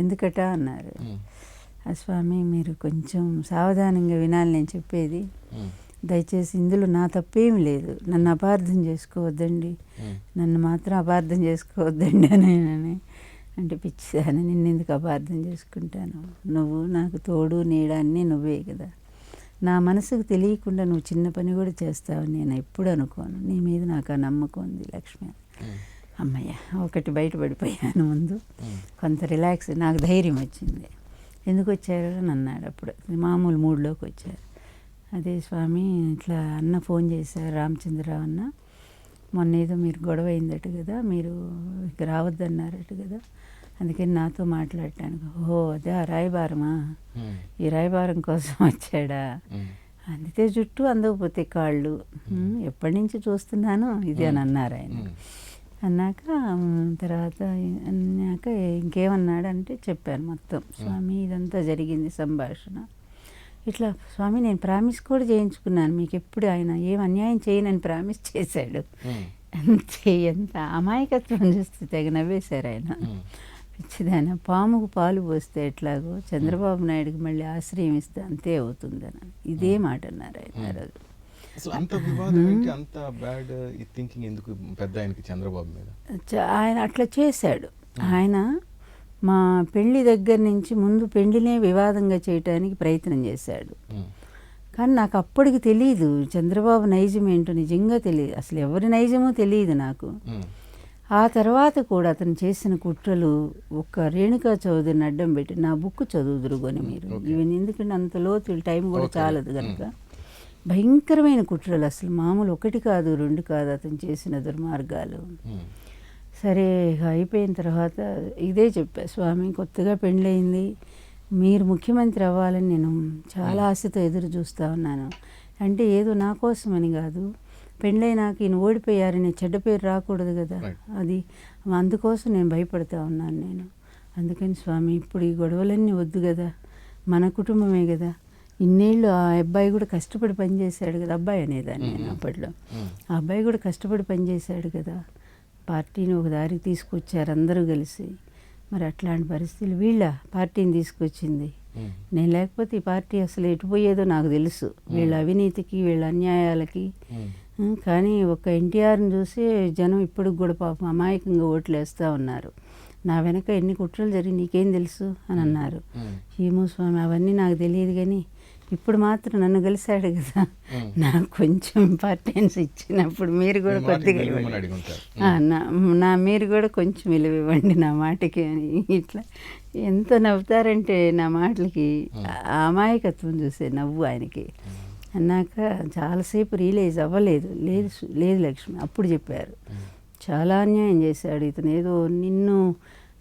ఎందుకట అన్నారు. స్వామి మీరు కొంచెం సావధానంగా వినాలి నేను చెప్పేది. దయచేసి ఇందులో నా తప్పేమి లేదు, నన్ను అపార్థం చేసుకోవద్దండి, నన్ను మాత్రం అపార్థం చేసుకోవద్దండి అని అంటే పిచ్చిదాన్ని, నిన్నెందుకు అపార్థం చేసుకుంటాను, నువ్వు నాకు తోడు నీడ అన్నీ నువ్వే కదా, నా మనసుకు తెలియకుండా నువ్వు చిన్న పని కూడా చేస్తావు నేను ఎప్పుడు అనుకోను, నీ మీద నాకు ఆ నమ్మకం ఉంది లక్ష్మి. అమ్మయ్య ఒకటి బయటపడిపోయాను ముందు, కొంత రిలాక్స్, నాకు ధైర్యం వచ్చింది. ఎందుకు వచ్చారు అని అన్నాడు. అప్పుడు మామూలు మూడ్లోకి వచ్చారు. అదే స్వామి ఇట్లా అన్న ఫోన్ చేశారు, రామచంద్రరావు అన్న, మొన్న ఏదో మీరు గొడవ అయిందట కదా, మీరు ఇక రావద్దన్నారట కదా, అందుకని నాతో మాట్లాడటానికి. ఓ అదే రాయబారమా, ఈ రాయబారం కోసం వచ్చాడా, అందితే జుట్టు అందకపోతే కాళ్ళు, ఎప్పటి నుంచి చూస్తున్నాను ఇది అని అన్నారు ఆయన. అన్నాక తర్వాత అన్నాక ఇంకేమన్నాడంటే చెప్పాను మొత్తం, స్వామి ఇదంతా జరిగింది సంభాషణ, ఇట్లా స్వామి నేను ప్రామిస్ కూడా చేయించుకున్నాను, మీకు ఎప్పుడు ఆయన ఏం అన్యాయం చేయనని ప్రామిస్ చేశాడు. అంతే, ఎంత అమాయకత్వం చూస్తే తెగ నవ్వేశారు ఆయన. పిచ్చిదాన పాముకు పాలు పోస్తే ఎట్లాగో చంద్రబాబు నాయుడుకి మళ్ళీ ఆశ్రయం ఇస్తే అంతే అవుతుందని ఇదే మాట అన్నారు ఆయన రోజు. అసలు అంత వివాదం ఏంటి, అంత బ్యాడ్ థింకింగ్ ఎందుకు పెద్ద ఆయనకి చంద్రబాబు మీద? ఆయన అట్లా చేశాడు. ఆయన మా పెళ్లి దగ్గర నుంచి ముందు పెళ్లినే వివాదంగా చేయటానికి ప్రయత్నం చేశాడు. కానీ నాకు అప్పటికి తెలియదు చంద్రబాబు నైజం ఏంటో, నిజంగా తెలియదు, అసలు ఎవరి నైజమో తెలియదు నాకు. ఆ తర్వాత కూడా అతను చేసిన కుట్రలు, ఒక్క రేణుకా చౌదరిని అడ్డం పెట్టి నా బుక్ చదువుదురుగొని మీరు, ఈవెన్ ఎందుకంటే అంత లోతు టైం కూడా చాలదు కనుక, భయంకరమైన కుట్రలు, అసలు మామూలు ఒకటి కాదు రెండు కాదు అతను చేసిన దుర్మార్గాలు. సరే అయిపోయిన తర్వాత ఇదే చెప్పా, స్వామి కొత్తగా పెళ్ళయింది, మీరు ముఖ్యమంత్రి అవ్వాలని నేను చాలా ఆశతో ఎదురు చూస్తూ ఉన్నాను, అంటే ఏదో నా కోసమని కాదు, పెళ్ళైనాక ఈయన ఓడిపోయారని చెడ్డ పేరు రాకూడదు కదా, అది అందుకోసం నేను భయపడతా ఉన్నాను నేను. అందుకని స్వామి ఇప్పుడు ఈ గొడవలన్నీ వద్దు కదా, మన కుటుంబమే కదా, ఇన్నేళ్ళు ఆ అబ్బాయి కూడా కష్టపడి పనిచేశాడు కదా, అబ్బాయి అనేదాన్ని నేను అప్పట్లో, ఆ అబ్బాయి కూడా కష్టపడి పనిచేశాడు కదా, పార్టీని ఒక దారికి తీసుకొచ్చారు అందరూ కలిసి, మరి అట్లాంటి పరిస్థితులు వీళ్ళ పార్టీని తీసుకొచ్చింది, నేను లేకపోతే ఈ పార్టీ అసలు ఎటుపోయేదో నాకు తెలుసు, వీళ్ళ అవినీతికి వీళ్ళ అన్యాయాలకి. కానీ ఒక ఎన్టీఆర్ని చూసి జనం ఇప్పటికి కూడా పాపం అమాయకంగా ఓట్లు వేస్తూ ఉన్నారు, నా వెనక ఎన్ని కుట్రలు జరిగి నీకేం తెలుసు అని అన్నారు. ఏమో స్వామి అవన్నీ నాకు తెలియదు, కానీ ఇప్పుడు మాత్రం నన్ను కలిశాడు కదా, నాకు కొంచెం ఇంపార్టెన్స్ ఇచ్చినప్పుడు మీరు కూడా కొద్దిగా నా మీరు కూడా కొంచెం విలువ ఇవ్వండి నా మాటకి అని. ఇట్లా ఎంత నవ్వుతారంటే నా మాటలకి, అమాయకత్వం చూసే నవ్వు ఆయనకి. అన్నాక చాలాసేపు రియలైజ్ అవ్వలేదు, లేదు లేదు లక్ష్మి, అప్పుడు చెప్పారు చాలా అన్యాయం చేశాడు ఇతను, ఏదో నిన్ను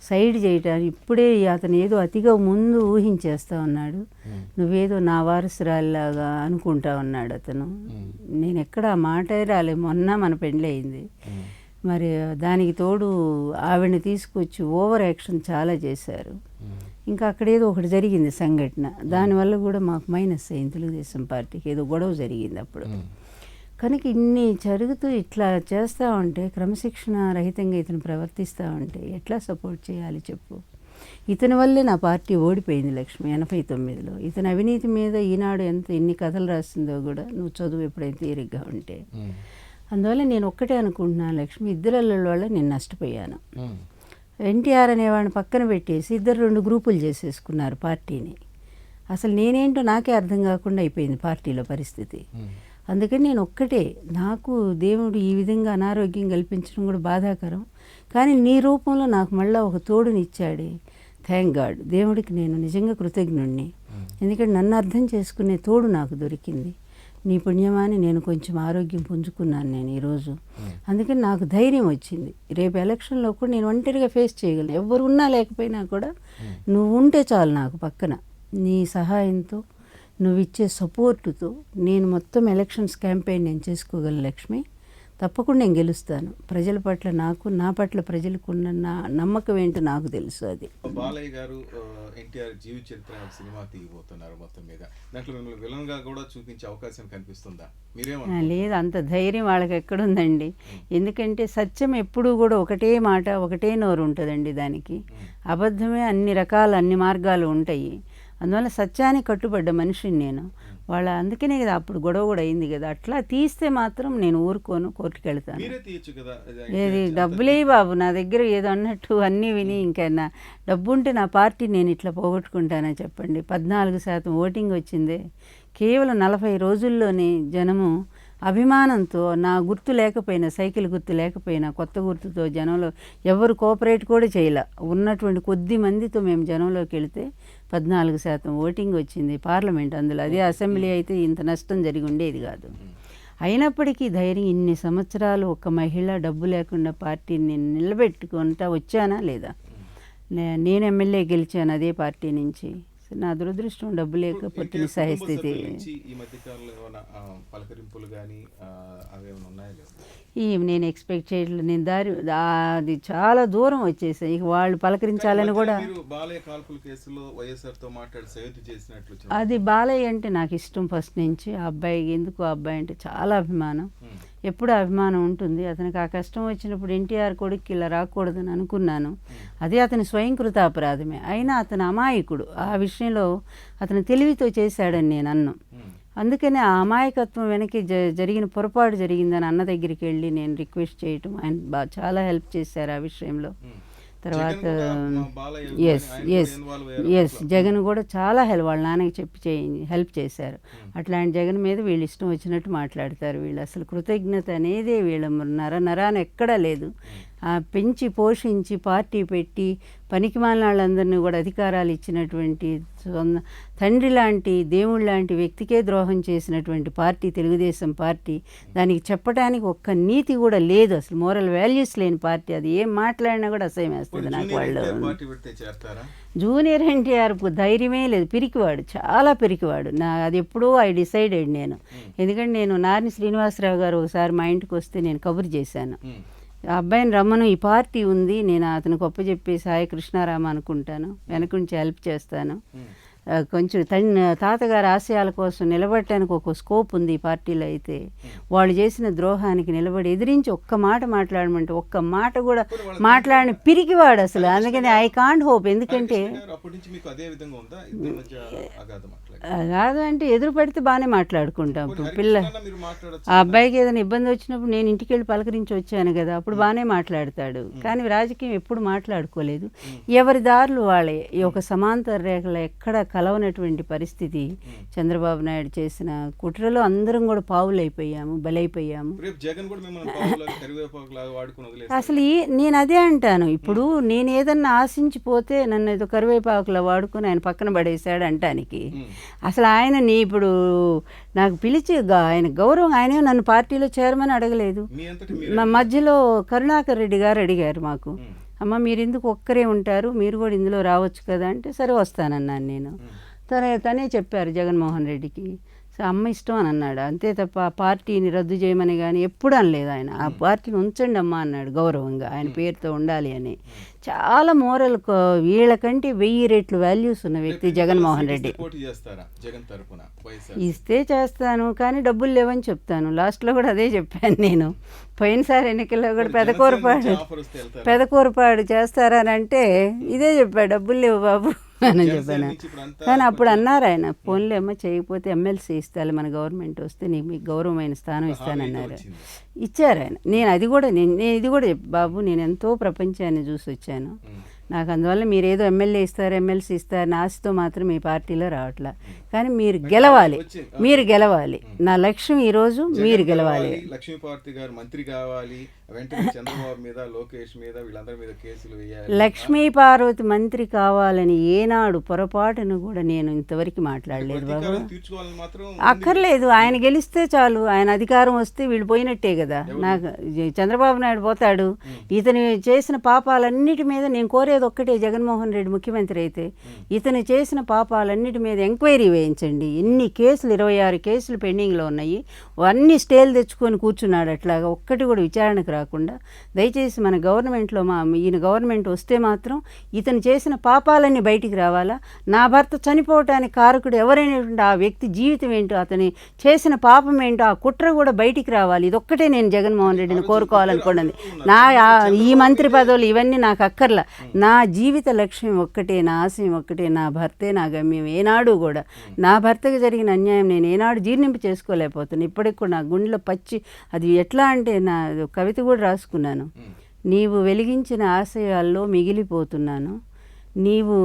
సైడ్ చేయటానికి ఇప్పుడే అతను ఏదో అతిగా ముందు ఊహించేస్తా ఉన్నాడు, నువ్వేదో నా వారసురాలిలాగా అనుకుంటా ఉన్నాడు అతను. నేను ఎక్కడ ఆ మాటే రాలే, మొన్న మన పెళ్ళి అయింది, మరి దానికి తోడు ఆవిడని తీసుకొచ్చి ఓవర్ యాక్షన్ చాలా చేశారు. ఇంకా అక్కడేదో ఒకటి జరిగింది సంఘటన, దానివల్ల కూడా మాకు మైనస్ అయింది తెలుగుదేశం పార్టీకి, ఏదో గొడవ జరిగింది అప్పుడు. కనుక ఇన్ని జరుగుతూ ఇట్లా చేస్తూ ఉంటే, క్రమశిక్షణ రహితంగా ఇతను ప్రవర్తిస్తూ ఉంటే ఎట్లా సపోర్ట్ చేయాలి చెప్పు. ఇతని వల్లే నా పార్టీ ఓడిపోయింది లక్ష్మి 89లో. ఇతని అవినీతి మీద ఈనాడు ఎన్ని కథలు రాసిందో కూడా నువ్వు చదువు ఎప్పుడైతే తీరిగ్గా ఉంటే. అందువల్ల నేను ఒక్కటే అనుకుంటున్నాను లక్ష్మి, ఇద్దరు వల్ల నేను నష్టపోయాను. ఎన్టీఆర్ అనేవాడిని పక్కన పెట్టేసి ఇద్దరు 2 గ్రూపులు చేసేసుకున్నారు పార్టీని. అసలు నేనేంటో నాకే అర్థం కాకుండా అయిపోయింది పార్టీలో పరిస్థితి. అందుకని నేను ఒక్కటే, నాకు దేవుడు ఈ విధంగా అనారోగ్యం కల్పించడం కూడా బాధాకరం, కానీ నీ రూపంలో నాకు మళ్ళీ ఒక తోడునిచ్చాడే, థ్యాంక్ గాడ్, దేవుడికి నేను నిజంగా కృతజ్ఞుణ్ణి. ఎందుకంటే నన్ను అర్థం చేసుకునే తోడు నాకు దొరికింది, నీ పుణ్యమాని నేను కొంచెం ఆరోగ్యం పుంజుకున్నాను నేను ఈరోజు. అందుకని నాకు ధైర్యం వచ్చింది, రేపు ఎలక్షన్లో కూడా నేను ఒంటరిగా ఫేస్ చేయగలను, ఎవరు ఉన్నా లేకపోయినా కూడా నువ్వు ఉంటే చాలు నాకు పక్కన, నీ సహాయంతో నువ్వు ఇచ్చే సపోర్టుతో నేను మొత్తం ఎలక్షన్స్ క్యాంపెయిన్ నేను చేసుకోగలను లక్ష్మి, తప్పకుండా నేను గెలుస్తాను. ప్రజల పట్ల నాకు, నా పట్ల ప్రజలకు ఉన్న నా నమ్మకం ఏంటో నాకు తెలుసు. అది బాలయ్య గారు ఎన్టీఆర్ జీవిత చరిత్ర సినిమా తీయబోతున్నారు, మొత్తం మీద దాంట్లో మిమ్మల్ని విలన్గా కూడా చూపించే అవకాశం కనిపిస్తుందా? లేదు, అంత ధైర్యం వాళ్ళకి ఎక్కడుందండి. ఎందుకంటే సత్యం ఎప్పుడూ కూడా ఒకటే మాట ఒకటే నోరు ఉంటుందండి, దానికి అబద్ధమే అన్ని మార్గాలు ఉంటాయి. అందువల్ల సత్యానికి కట్టుబడ్డ మనిషిని నేను. అందుకనే కదా అప్పుడు గొడవ కూడా అయింది కదా. అట్లా తీస్తే మాత్రం నేను ఊరుకోను, కోర్టుకి వెళ్తాను. ఏది డబ్బులే బాబు నా దగ్గర ఏదో అన్నట్టు అన్నీ విని ఇంకా డబ్బు ఉంటే నా పార్టీ నేను ఇట్లా పోగొట్టుకుంటానా చెప్పండి. 14% ఓటింగ్ వచ్చింది. కేవలం 40 రోజుల్లోనే జనము అభిమానంతో, నా గుర్తు లేకపోయినా, సైకిల్ గుర్తు లేకపోయినా కొత్త గుర్తుతో జనంలో ఎవరు కోఆపరేట్ కూడా చేయలే. ఉన్నటువంటి కొద్ది మందితో మేము జనంలోకి వెళితే 14% ఓటింగ్ వచ్చింది పార్లమెంట్. అందులో అదే అసెంబ్లీ అయితే ఇంత నష్టం జరిగి ఉండేది కాదు. అయినప్పటికీ ధైర్యం, ఇన్ని సంవత్సరాలు ఒక మహిళ డబ్బు లేకుండా పార్టీని నిలబెట్టుకుంటా వచ్చానా లేదా? నేను ఎమ్మెల్యే గెలిచాను అదే పార్టీ నుంచి. నా దురదృష్టం డబ్బు లేకపోతే నిస్సహాయ స్థితి. నేను ఎక్స్పెక్ట్ చేయట్లేదు. నేను అది చాలా దూరం వచ్చేసాయి. ఇక వాళ్ళు పలకరించాలని కూడా. అది బాలయ్య అంటే నాకు ఇష్టం ఫస్ట్ నుంచి. ఆ అబ్బాయికి ఎందుకు ఆ అబ్బాయి అంటే చాలా అభిమానం, ఎప్పుడు అభిమానం ఉంటుంది. అతనికి ఆ కష్టం వచ్చినప్పుడు ఎన్టీఆర్ కొడుకు ఇలా రాకూడదని అనుకున్నాను. అదే అతని స్వయంకృతాపరాధమే. అయినా అతను అమాయకుడు. ఆ విషయంలో అతను తెలివితో చేశాడని నేను అన్ను. అందుకని ఆ అమాయకత్వం వెనక్కి జరిగిన పొరపాటు జరిగిందని అన్న దగ్గరికి వెళ్ళి నేను రిక్వెస్ట్ చేయటం, ఆయన చాలా హెల్ప్ చేశారు ఆ విషయంలో. తర్వాత ఎస్ జగన్ కూడా చాలా వాళ్ళ నాన్నకి చెప్పి హెల్ప్ చేశారు. అట్లాంటి జగన్ మీద వీళ్ళు ఇష్టం వచ్చినట్టు మాట్లాడతారు. వీళ్ళు అసలు కృతజ్ఞత అనేది వీళ్ళ నరాన ఎక్కడా లేదు. పెంచి పోషించి పార్టీ పెట్టి పనికిమాలిన వాళ్ళందరినీ కూడా అధికారాలు ఇచ్చినటువంటి తండ్రి లాంటి, దేవుళ్ళ లాంటి వ్యక్తికే ద్రోహం చేసినటువంటి పార్టీ తెలుగుదేశం పార్టీ. దానికి చెప్పడానికి ఒక్క నీతి కూడా లేదు, అసలు మోరల్ వాల్యూస్ లేని పార్టీ. అది ఏం మాట్లాడినా కూడా అసహ్యం వేస్తుంది నాకు. వాళ్ళు జూనియర్ ఎన్టీఆర్ ధైర్యమే లేదు, పిరికివాడు, చాలా పిరికివాడు. అది ఎప్పుడూ డిసైడెడ్ నేను. ఎందుకంటే నేను నారిని శ్రీనివాసరావు గారు ఒకసారి మా ఇంటికి వస్తే నేను కబురు చేశాను, ఆ అబ్బాయిని రమ్మను, ఈ పార్టీ ఉంది, నేను అతను గొప్ప చెప్పి సాయి కృష్ణారామ అనుకుంటాను, వెనక నుంచి హెల్ప్ చేస్తాను, కొంచెం తాతగారి ఆశయాల కోసం నిలబడటానికి ఒక స్కోప్ ఉంది ఈ పార్టీలో. అయితే వాళ్ళు చేసిన ద్రోహానికి నిలబడి ఎదిరించి ఒక్క మాట మాట్లాడమంటే ఒక్క మాట కూడా మాట్లాడిన పిరికివాడు అసలు. అందుకని ఐ కాంట్ హోప్. ఎందుకంటే కాదు అంటే ఎదురు పడితే బాగానే మాట్లాడుకుంటాం. ఇప్పుడు ఆ అబ్బాయికి ఏదైనా ఇబ్బంది వచ్చినప్పుడు నేను ఇంటికి వెళ్ళి పలకరించి వచ్చాను కదా, అప్పుడు బాగానే మాట్లాడతాడు. కానీ రాజకీయం ఎప్పుడు మాట్లాడుకోలేదు. ఎవరి దారులు వాళ్ళే. ఈ ఒక సమాంతర రేఖలు ఎక్కడ కలవనటువంటి పరిస్థితి. చంద్రబాబు నాయుడు చేసిన కుట్రలో అందరం కూడా పావులైపోయాము, బలైపోయాము. అసలు నేను అదే అంటాను. ఇప్పుడు నేను ఏదన్నా ఆశించిపోతే నన్ను ఏదో కరివేపాకులా వాడుకొని ఆయన పక్కన పడేశాడు అంటానికి. అసలు ఆయనని ఇప్పుడు నాకు పిలిచి ఆయన గౌరవం, ఆయనే నన్ను పార్టీలో చేరమని అడగలేదు. మా మధ్యలో కరుణాకర్ రెడ్డి గారు అడిగారు మాకు, అమ్మ మీరు ఎందుకు ఒక్కరే ఉంటారు, మీరు కూడా ఇందులో రావచ్చు కదా అంటే, సరే వస్తానన్నాను నేను. తనే చెప్పారు జగన్మోహన్ రెడ్డికి. సో అమ్మ ఇష్టం అని అన్నాడు, అంతే తప్ప ఆ పార్టీని రద్దు చేయమని కానీ ఎప్పుడు అనలేదు ఆయన. ఆ పార్టీని ఉంచండి అమ్మ అన్నాడు గౌరవంగా, ఆయన పేరుతో ఉండాలి అని. చాలా మోరల్, వీళ్ళకంటే 1000 రెట్లు వాల్యూస్ ఉన్న వ్యక్తి జగన్మోహన్ రెడ్డి. ఇస్తే చేస్తాను, కానీ డబ్బులు లేవని చెప్తాను. లాస్ట్లో కూడా అదే చెప్పాను నేను. పోయినసారి ఎన్నికల్లో కూడా పెదకూరపాడు చేస్తారని అంటే ఇదే చెప్పాడు, డబ్బులు లేవు బాబు అని చెప్పాను. కానీ అప్పుడు అన్నారు ఆయన, ఫోన్లో ఏమో చేయకపోతే ఎమ్మెల్సీ ఇస్తాను, మన గవర్నమెంట్ వస్తే నీకు మీకు గౌరవమైన స్థానం ఇస్తానన్నారు. ఇచ్చారు ఆయన. నేను ఇది కూడా బాబు, నేను ఎంతో ప్రపంచాన్ని చూసి వచ్చాను. నాకు అందువల్ల మీరు ఏదో ఎమ్మెల్యే ఇస్తారు, ఎమ్మెల్సీ ఇస్తారు ఆశతో మాత్రం మీ పార్టీలో రావట్లా. కానీ మీరు గెలవాలి. నా లక్ష్యం ఈరోజు మీరు గెలవాలి. లక్ష్మీపార్వతి గారు మంత్రి కావాలి, వెంటనే చంద్రబాబు మీద, లోకేష్ మీద, వీళ్ళందరి మీద కేసులు వేయాలి. లక్ష్మీపార్వతి మంత్రి కావాలని ఏనాడు పొరపాటును కూడా నేను ఇంతవరకు మాట్లాడలేదు బాబు. అక్కర్లేదు, ఆయన గెలిస్తే చాలు. ఆయన అధికారం వస్తే వీళ్ళు పోయినట్టే కదా. నాకు చంద్రబాబు నాయుడు పోతాడు. ఇతను చేసిన పాపాలన్నిటి మీద నేను కోరేది ఒక్కటే, జగన్మోహన్ రెడ్డి ముఖ్యమంత్రి అయితే ఇతను చేసిన పాపాలన్నిటి మీద ఎంక్వైరీ వేయించండి. ఎన్ని కేసులు, 26 కేసులు పెండింగ్లో ఉన్నాయి. అన్ని స్టేలు తెచ్చుకొని కూర్చున్నాడు. అట్లాగా ఒక్కటి కూడా విచారణకు రాకుండా దయచేసి మన గవర్నమెంట్లో ఈయన గవర్నమెంట్ వస్తే మాత్రం ఇతను చేసిన పాపాలన్నీ బయటికి రావాలా, నా భర్త చనిపోవటానికి కారకుడు ఎవరైనటువంటి ఆ వ్యక్తి జీవితం ఏంటో, అతని చేసిన పాపం ఏంటో, ఆ కుట్ర కూడా బయటికి రావాలి. ఇదొక్కటే నేను జగన్మోహన్ రెడ్డిని కోరుకోవాలనుకున్నది. ఈ మంత్రి పదవులు ఇవన్నీ నాకు అక్కర్లా. నా జీవిత లక్ష్యం ఒక్కటే, నా ఆశయం ఒక్కటే, నా భర్తే నా గమ్యం. ఏనాడు కూడా నా భర్తకు జరిగిన అన్యాయం నేను ఏనాడు జీర్ణింపు చేసుకోలేకపోతున్నాను. ఇప్పటికి కూడా నా గుండెలో పచ్చి, అది ఎట్లా అంటే నా కవిత కూడా రాసుకున్నాను. నీవు వెలిగించిన ఆశయాల్లో మిగిలిపోతున్నాను, నీవు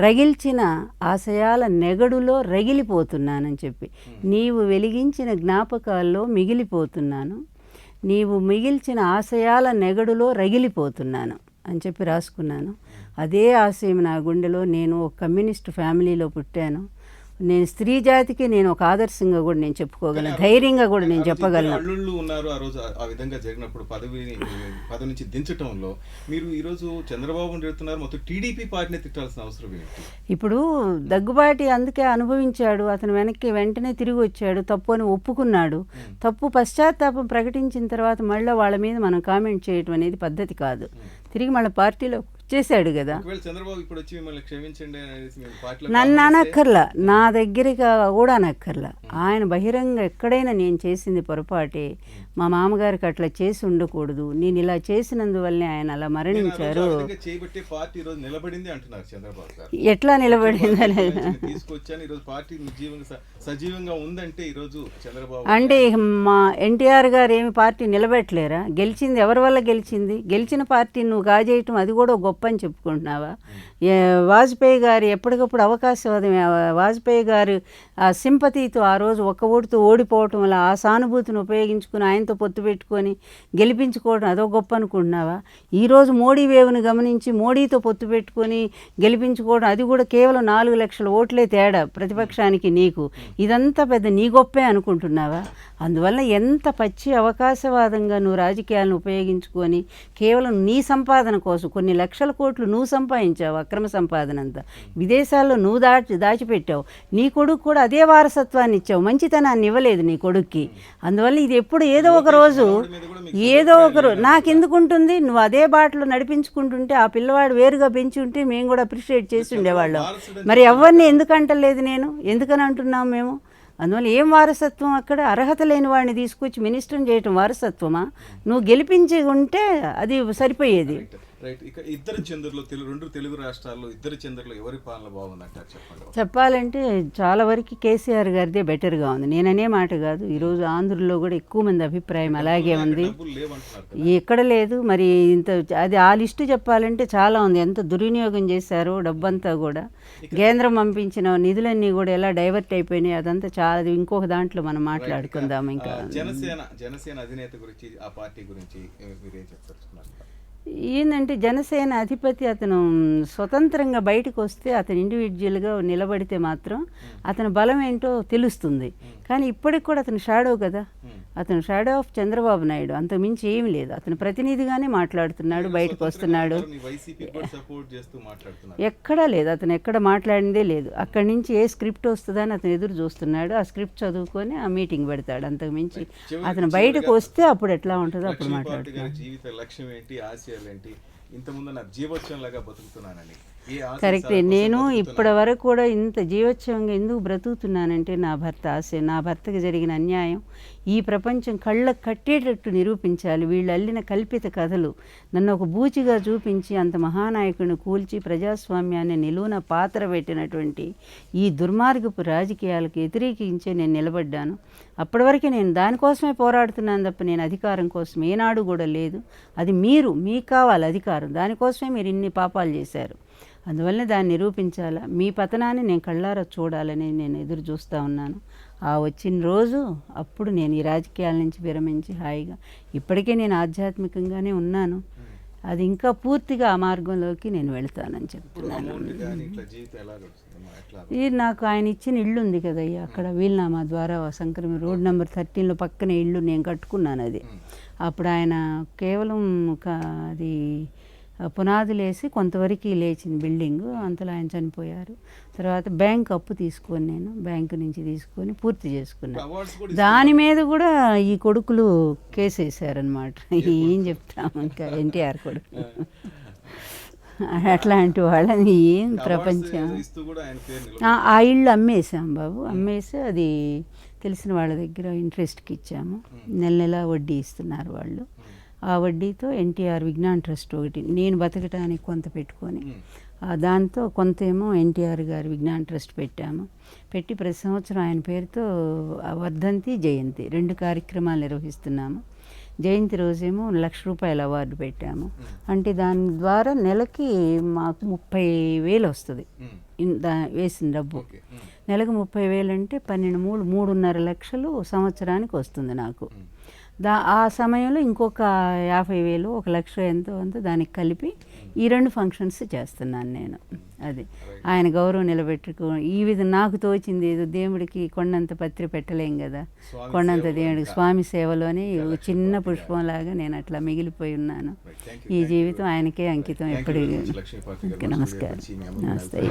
రగిల్చిన ఆశయాల నెగడులో రగిలిపోతున్నానని చెప్పి, నీవు వెలిగించిన జ్ఞాపకాల్లో మిగిలిపోతున్నాను, నీవు మిగిల్చిన ఆశయాల నెగడులో రగిలిపోతున్నాను అని చెప్పి రాసుకున్నాను. అదే ఆశయం నా గుండెలో. నేను ఒక కమ్యూనిస్ట్ ఫ్యామిలీలో పుట్టాను. నేను స్త్రీ జాతికి నేను ఒక ఆదర్శంగా కూడా నేను చెప్పుకోగలను, ధైర్యంగా కూడా నేను చెప్పగలను. అల్లుళ్ళు ఉన్నారు ఆ రోజు ఆ విధంగా జరిగినప్పుడు పదవి నుంచి దించటంలో మీరు ఈరోజు చంద్రబాబును తిడుతున్నారు, మొత్తం టీడీపీ పార్టీని తిట్టాల్సిన అవసరం ఏంటి? ఇప్పుడు దగ్గుబాటి అందుకే అనుభవించాడు, అతను వెంటనే తిరిగి వచ్చాడు, తప్పు అని ఒప్పుకున్నాడు. తప్పు పశ్చాత్తాపం ప్రకటించిన తర్వాత మళ్ళీ వాళ్ళ మీద మనం కామెంట్ చేయటం అనేది పద్ధతి కాదు. తిరిగి మళ్ళీ పార్టీలో చేశాడు కదా. నన్ను అనక్కర్లా, నా దగ్గరికి కూడా అనక్కర్లా. ఆయన బహిరంగ ఎక్కడైనా నేను చేసింది పొరపాటే, మా మామగారికి అట్లా చేసి ఉండకూడదు, నేను ఇలా చేసినందువల్లే ఆయన అలా మరణించారు. ఎట్లా నిలబడిందని అంటే మా ఎన్టీఆర్ గారు ఏమి పార్టీ నిలబెట్టలేరా? గెలిచింది ఎవరి వల్ల గెలిచింది? గెలిచిన పార్టీని నువ్వు గాజేయటం అది కూడా గొప్ప అని చెప్పుకుంటున్నావా? వాజ్పేయి గారు ఎప్పటికప్పుడు అవకాశవాదం, వాజ్పేయి గారు ఆ సింపతితో ఆ రోజు ఒక్క ఓటుతో ఓడిపోవటం వల్ల ఆ సానుభూతిని ఉపయోగించుకుని ఆయనతో పొత్తు పెట్టుకొని గెలిపించుకోవడం అదో గొప్ప అనుకుంటున్నావా? ఈరోజు మోడీ వేవ్ను గమనించి మోడీతో పొత్తు పెట్టుకొని గెలిపించుకోవడం అది కూడా కేవలం 4 లక్షల ఓట్లే తేడా ప్రతిపక్షానికి నీకు. ఇదంతా పెద్ద నీ గొప్పే అనుకుంటున్నావా? అందువల్ల ఎంత పచ్చి అవకాశవాదంగా నువ్వు రాజకీయాలను ఉపయోగించుకొని కేవలం నీ సంపాదన కోసం కొన్ని లక్షల కోట్లు నువ్వు సంపాదించావు, అక్రమ సంపాదన అంతా విదేశాల్లో నువ్వు దాచిపెట్టావు. నీ కొడుకు కూడా అదే వారసత్వాన్ని ఇచ్చావు, మంచితనాన్ని ఇవ్వలేదు నీ కొడుక్కి. అందువల్ల ఇది ఎప్పుడు ఏదో ఒక రోజు నాకెందుకుంటుంది? నువ్వు అదే బాటలో నడిపించుకుంటుంటే ఆ పిల్లవాడు వేరుగా పెంచి ఉంటే మేము కూడా అప్రిషియేట్ చేసి ఉండేవాళ్ళం. మరి ఎవరిని ఎందుకంటలేదు నేను? ఎందుకని అంటున్నాం మేము? అందువల్ల ఏం వారసత్వం అక్కడ? అర్హత లేని వాడిని తీసుకొచ్చి మినిస్టర్ని చేయటం వారసత్వమా? నువ్వు గెలిపించి ఉంటే అది సరిపోయేది. రైట్. ఇక ఇద్దరు చంద్రులు రెండు తెలుగు రాష్ట్రాల్లో ఇద్దరు చంద్రులు ఎవరి పాలన బాగుందంటారు చెప్పండి? చెప్పాలంటే చాలా వరకు కేసీఆర్ గారిదే బెటర్గా ఉంది. నేననే మాట కాదు, ఈరోజు ఆంధ్రలో కూడా ఎక్కువ మంది అభిప్రాయం అలాగే ఉంది. ఎక్కడ లేదు మరి ఇంత అది ఆ లిస్టు చెప్పాలంటే చాలా ఉంది. ఎంత దుర్వినియోగం చేశారో డబ్బంతా కూడా. కేంద్రం పంపించిన నిధులన్నీ కూడా ఎలా డైవర్ట్ అయిపోయినాయి అదంతా చాలా ఇంకొక దాంట్లో మనం మాట్లాడుకుందాం. ఇంకా జనసేన అధినేత గురించి, ఆ పార్టీ గురించి మీరేం చెప్తారు? ఏంటంటే జనసేన అధిపతి అతను స్వతంత్రంగా బయటకు వస్తే, అతను ఇండివిజువల్గా నిలబడితే మాత్రం అతని బలం ఏంటో తెలుస్తుంది. కానీ ఇప్పటికి కూడా అతను షాడో కదా, అతను షాడో ఆఫ్ చంద్రబాబు నాయుడు, అంతకుమించి ఏమి లేదు. అతను ప్రతినిధిగానే మాట్లాడుతున్నాడు, బయటకు వస్తున్నాడు. ఎక్కడా లేదు, అతను ఎక్కడ మాట్లాడిందే లేదు. అక్కడి నుంచి ఏ స్క్రిప్ట్ వస్తుందని అతను ఎదురు చూస్తున్నాడు. ఆ స్క్రిప్ట్ చదువుకొని ఆ మీటింగ్ పెడతాడు. అంతకుమించి అతను బయటకు వస్తే అప్పుడు ఎట్లా ఉంటుందో అప్పుడు మాట్లాడుతున్నాడు. కరెక్టే. నేను ఇప్పటి వరకు కూడా ఇంత జీవోత్సవంగా ఎందుకు బ్రతుకుతున్నానంటే నా భర్త ఆశ, నా భర్తకు జరిగిన అన్యాయం ఈ ప్రపంచం కళ్ళకు కట్టేటట్టు నిరూపించాలి. వీళ్ళు అల్లిన కల్పిత కథలు నన్ను ఒక బూచిగా చూపించి అంత మహానాయకుడిని కూల్చి ప్రజాస్వామ్యాన్ని నిలువున పాత్ర పెట్టినటువంటి ఈ దుర్మార్గపు రాజకీయాలకు వ్యతిరేకించే నేను నిలబడ్డాను. అప్పటి వరకే నేను దానికోసమే పోరాడుతున్నాను తప్ప నేను అధికారం కోసం ఏనాడు కూడా లేదు. అది మీకు కావాలి అధికారం, దానికోసమే మీరు ఇన్ని పాపాలు చేశారు. అందువల్ల దాన్ని నిరూపించాలా, మీ పతనాన్ని నేను కళ్ళారా చూడాలని నేను ఎదురు చూస్తూ ఉన్నాను. ఆ వచ్చిన రోజు అప్పుడు నేను ఈ రాజకీయాల నుంచి విరమించి హాయిగా, ఇప్పటికే నేను ఆధ్యాత్మికంగానే ఉన్నాను, అది ఇంకా పూర్తిగా ఆ మార్గంలోకి నేను వెళ్తానని చెప్తున్నాను. ఇది నాకు ఆయన ఇచ్చిన ఇల్లు ఉంది కదయ్యా, అక్కడ వీలునామా ద్వారా సంక్రమి రోడ్ నెంబర్ 13లో పక్కనే ఇల్లు నేను కట్టుకున్నాను. అది అప్పుడు ఆయన కేవలం అది పునాదులు వేసి కొంతవరకు లేచింది బిల్డింగ్, అంతలో ఆయన చనిపోయారు. తర్వాత బ్యాంక్ అప్పు తీసుకొని నేను బ్యాంకు నుంచి తీసుకొని పూర్తి చేసుకున్నాను. అవార్డ్స్ కూడా దాని మీద కూడా ఈ కొడుకులు కేసు వేసారనమాట. ఏం చెప్తాము, ఇంకా ఎన్టీఆర్ కొడుకు అట్లాంటి వాళ్ళని ఏం ప్రపంచం. ఇస్తూ కూడా ఆయన పేరు ఆ ఇల్లు అమ్మేసాం బాబు, అమ్మేసి అది తెలిసిన వాళ్ళ దగ్గర ఇంట్రెస్ట్కి ఇచ్చాము. నెల నెల వడ్డీ ఇస్తున్నారు వాళ్ళు. ఆ వడ్డీతో ఎన్టీఆర్ విజ్ఞాన్ ట్రస్ట్ ఒకటి నేను బతకటానికి కొంత పెట్టుకొని దాంతో కొంతేమో ఎన్టీఆర్ గారి విజ్ఞాన్ ట్రస్ట్ పెట్టాము. పెట్టి ప్రతి సంవత్సరం ఆయన పేరుతో వర్ధంతి జయంతి 2 కార్యక్రమాలు నిర్వహిస్తున్నాము. జయంతి రోజేమో ₹1,00,000 అవార్డు పెట్టాము. అంటే దాని ద్వారా నెలకి మాకు 30,000 వస్తుంది వేసిన డబ్బు. నెలకు 30,000 అంటే 12 3.5 లక్షలు సంవత్సరానికి వస్తుంది నాకు. ఆ సమయంలో ఇంకొక 50,000 1,00,000 ఎంతో అంత దానికి కలిపి ఈ 2 ఫంక్షన్స్ చేస్తున్నాను నేను. అది ఆయన గౌరవం నిలబెట్టుకో ఈ విధంగా నాకు తోచింది. ఏదో దేవుడికి కొండంత పత్రి పెట్టలేం కదా, కొండంత దేవుడికి స్వామి సేవలోనే చిన్న పుష్పంలాగా నేను అట్లా మిగిలిపోయి ఉన్నాను. ఈ జీవితం ఆయనకే అంకితం. ఎప్పటికీ నమస్కారం. నమస్తే.